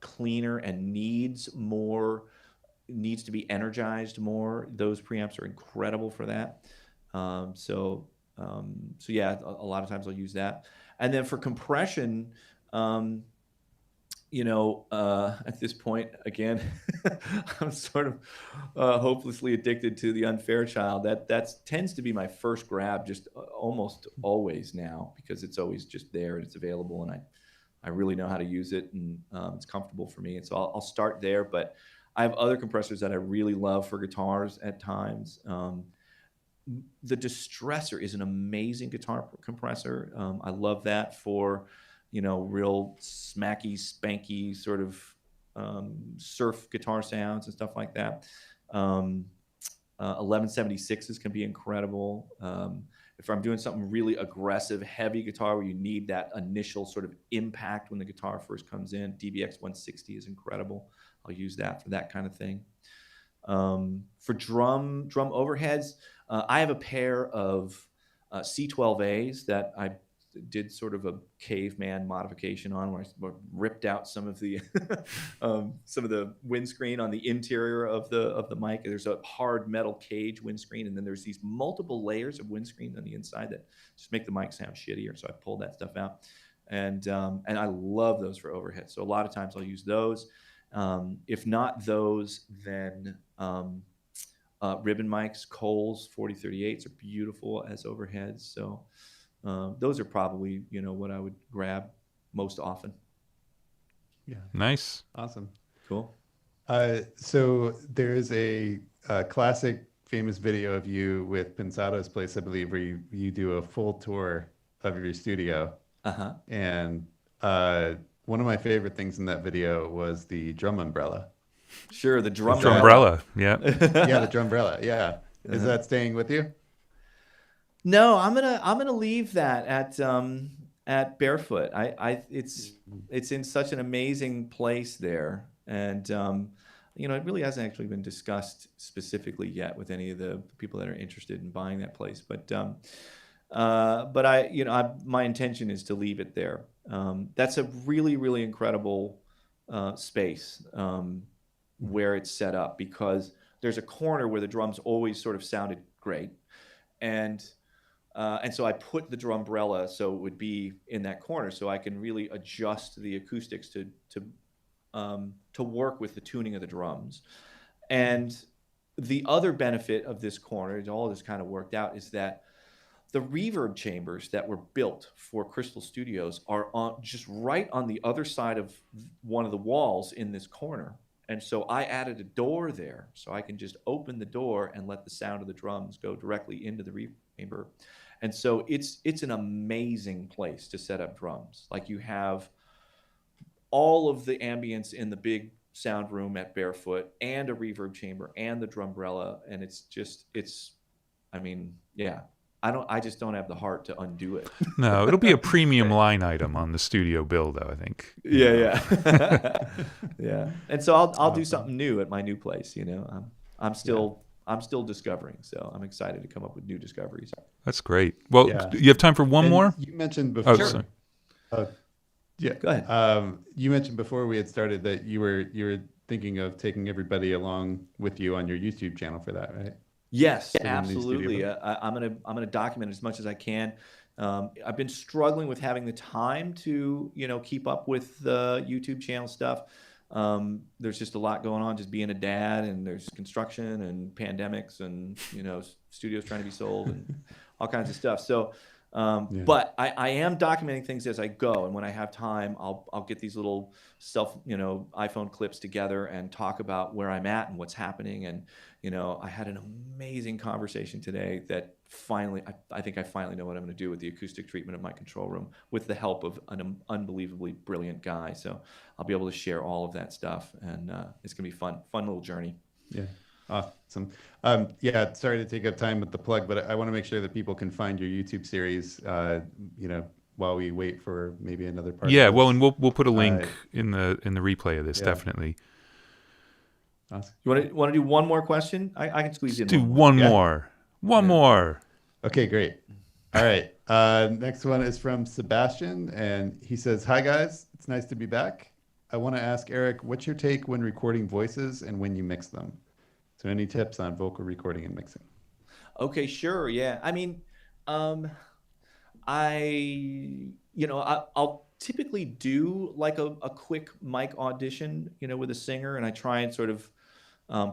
cleaner and needs to be energized more, those preamps are incredible for that. So yeah, a lot of times I'll use that. And then for compression, at this point, again, I'm sort of hopelessly addicted to the Unfair Child. That tends to be my first grab, just almost always now, because it's always just there and it's available, and I really know how to use it, and it's comfortable for me. And so I'll start there. But I have other compressors that I really love for guitars at times. the Distressor is an amazing guitar compressor. I love that for, real smacky, spanky sort of surf guitar sounds and stuff like that. 1176s can be incredible. If I'm doing something really aggressive, heavy guitar where you need that initial sort of impact when the guitar first comes in, DBX 160 is incredible. I'll use that for that kind of thing. For drum overheads, I have a pair of C12As that I did sort of a caveman modification on, where I ripped out some of the windscreen on the interior of the mic. There's a hard metal cage windscreen, and then there's these multiple layers of windscreen on the inside that just make the mic sound shittier. So I pulled that stuff out, and I love those for overhead. So a lot of times I'll use those. If not those, then ribbon mics, Coles 4038s are beautiful as overheads. So those are probably, what I would grab most often. Yeah. Nice. Awesome. Cool. So there's a classic famous video of you with Pensado's Place, I believe, where you do a full tour of your studio. Uh-huh. And one of my favorite things in that video was the drum umbrella. Sure, the drum umbrella. Yeah. Yeah, the drum umbrella. Yeah. Is that staying with you? No, I'm gonna leave that at Barefoot. It's in such an amazing place there, and it really hasn't actually been discussed specifically yet with any of the people that are interested in buying that place. But my intention is to leave it there. That's a really, really incredible space where it's set up, because there's a corner where the drums always sort of sounded great, and so I put the drum umbrella so it would be in that corner, so I can really adjust the acoustics to work with the tuning of the drums. And the other benefit of this corner, it all just kind of worked out, is that the reverb chambers that were built for Crystal Studios are just right on the other side of one of the walls in this corner. And so I added a door there, so I can just open the door and let the sound of the drums go directly into the reverb chamber. And so it's an amazing place to set up drums. Like, you have all of the ambience in the big sound room at Barefoot, and a reverb chamber, and the drumbrella, and I just don't have the heart to undo it. No, it'll be a premium line item on the studio bill, though, I think. Yeah. Yeah. And so I'll do something new at my new place. I'm still discovering, so I'm excited to come up with new discoveries. That's great. Well, you have time for one more? You mentioned before. Oh, sorry. Yeah. Go ahead. You mentioned before we had started that you were thinking of taking everybody along with you on your YouTube channel for that, right? Yes, absolutely. I'm gonna document as much as I can. I've been struggling with having the time to keep up with the YouTube channel stuff. There's just a lot going on, just being a dad, and there's construction and pandemics, and studios trying to be sold and all kinds of stuff. So, but I am documenting things as I go, and when I have time, I'll get these little iPhone clips together and talk about where I'm at and what's happening. And I had an amazing conversation today that finally, I think I finally know what I'm going to do with the acoustic treatment of my control room, with the help of an unbelievably brilliant guy. So I'll be able to share all of that stuff, and it's going to be fun little journey. Yeah. Awesome. Sorry to take up time with the plug, but I want to make sure that people can find your YouTube series, while we wait for maybe another part. Yeah, well, and we'll put a link in the replay of this, definitely. Awesome. You want to do one more question? I can squeeze in. Do one more. One more. Okay, great. All right. Next one is from Sebastian, and he says, "Hi guys, it's nice to be back. I want to ask Eric, what's your take when recording voices and when you mix them? So any tips on vocal recording and mixing?" Okay, sure. Yeah. I mean, I'll typically do like a quick mic audition, with a singer, and I try and sort of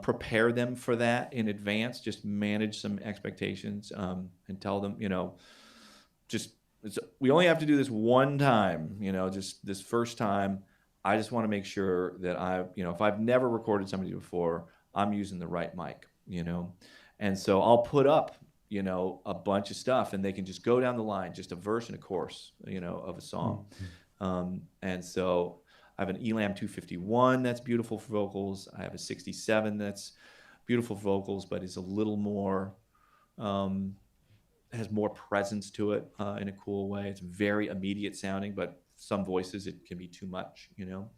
prepare them for that in advance, just manage some expectations, and tell them, we only have to do this one time, just this first time. I just want to make sure that if I've never recorded somebody before, I'm using the right mic, and so I'll put up you know, a bunch of stuff, and they can just go down the line, just a verse and a chorus, you know, of a song. And so I have an Elam 251 that's beautiful for vocals. I have a 67 that's beautiful for vocals, but is a little more, has more presence to it in a cool way. It's very immediate sounding, but some voices it can be too much, you know.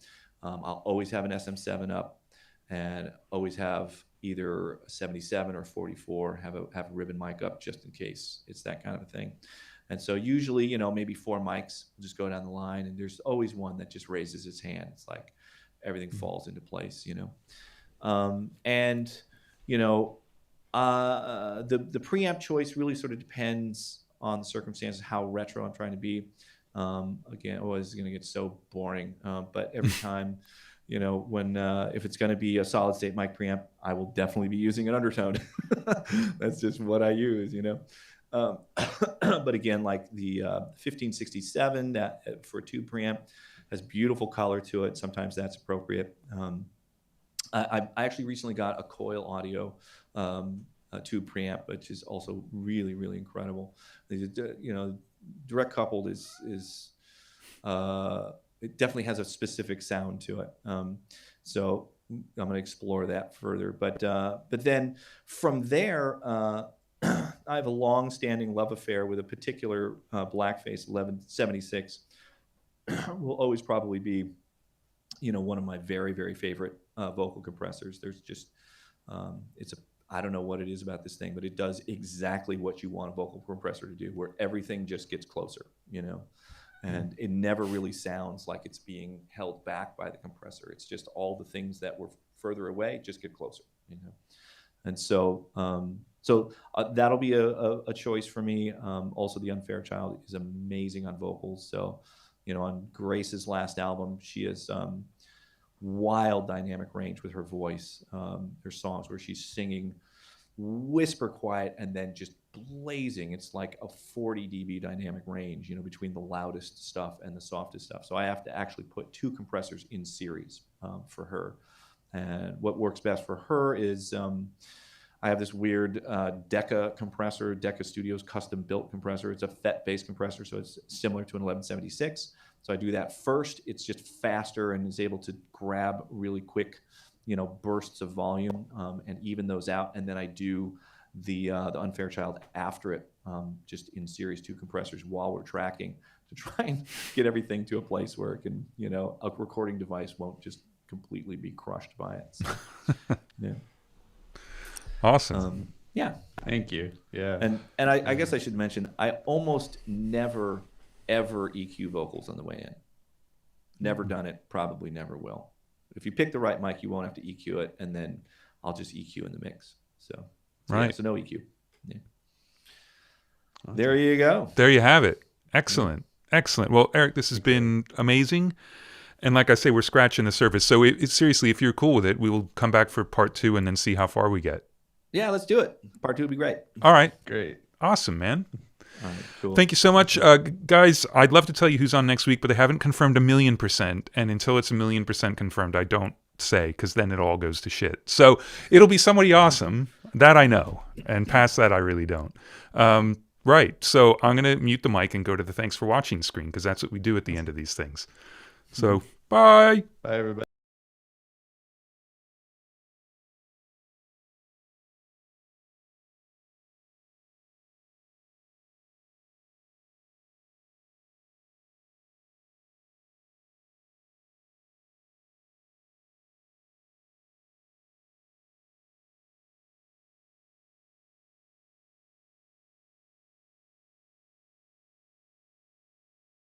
I'll always have an SM7 up, and always have either a 77 or 44, have a ribbon mic up just in case. It's that kind of a thing. And so usually, you know, maybe 4 mics just go down the line, and there's always one that just raises its hand. It's like everything falls into place, you know. And, you know, the preamp choice really sort of depends on the circumstances, how retro I'm trying to be. Again, this is going to get so boring, but every time, you know, when if it's going to be a solid state mic preamp, I will definitely be using an Undertone. That's just what I use, you know. But again, like the 1567 that for a tube preamp has beautiful color to it. Sometimes that's appropriate. I actually recently got a Coil Audio tube preamp, which is also really, really incredible. You know, direct coupled is it definitely has a specific sound to it. So I'm going to explore that further. But then from there, I have a long-standing love affair with a particular blackface 1176. Will always probably be, you know, one of my very, very favorite vocal compressors. There's just I don't know what it is about this thing, but it does exactly what you want a vocal compressor to do, where everything just gets closer, you know, and it never really sounds like it's being held back by the compressor. It's just all the things that were further away just get closer, you know. And so that'll be a choice for me. Also, the Unfair Child is amazing on vocals. So, you know, on Grace's last album, she has wild dynamic range with her voice. There's songs where she's singing whisper quiet and then just blazing. It's like a 40 dB dynamic range, you know, between the loudest stuff and the softest stuff. So I have to actually put 2 compressors in series for her. And what works best for her is I have this weird Decca compressor, Decca Studios custom built compressor. It's a FET-based compressor, so it's similar to an 1176. So I do that first. It's just faster and is able to grab really quick, you know, bursts of volume and even those out. And then I do the Unfair Child after it, just in series 2 compressors while we're tracking to try and get everything to a place where it can, you know, a recording device won't just completely be crushed by it. So, yeah. Awesome. Yeah. Thank you. Yeah. And I guess I should mention, I almost never ever EQ vocals on the way in. Never done it, probably never will. If you pick the right mic, you won't have to EQ it, and then I'll just EQ in the mix. So right. Yeah, so no EQ. Yeah. Awesome. There you go. There you have it. Excellent. Excellent. Well, Eric, this has been amazing. And like I say, we're scratching the surface. So it's seriously, if you're cool with it, we will come back for part 2 and then see how far we get. Yeah, let's do it. Part 2 would be great. All right. Great. Awesome, man. All right, cool. Thank you so much. Guys, I'd love to tell you who's on next week, but they haven't confirmed 1,000,000%. And until it's 1,000,000% confirmed, I don't say, because then it all goes to shit. So it'll be somebody awesome. That I know. And past that, I really don't. Right. So I'm going to mute the mic and go to the thanks for watching screen, because that's what we do at the end of these things. So bye. Bye, everybody.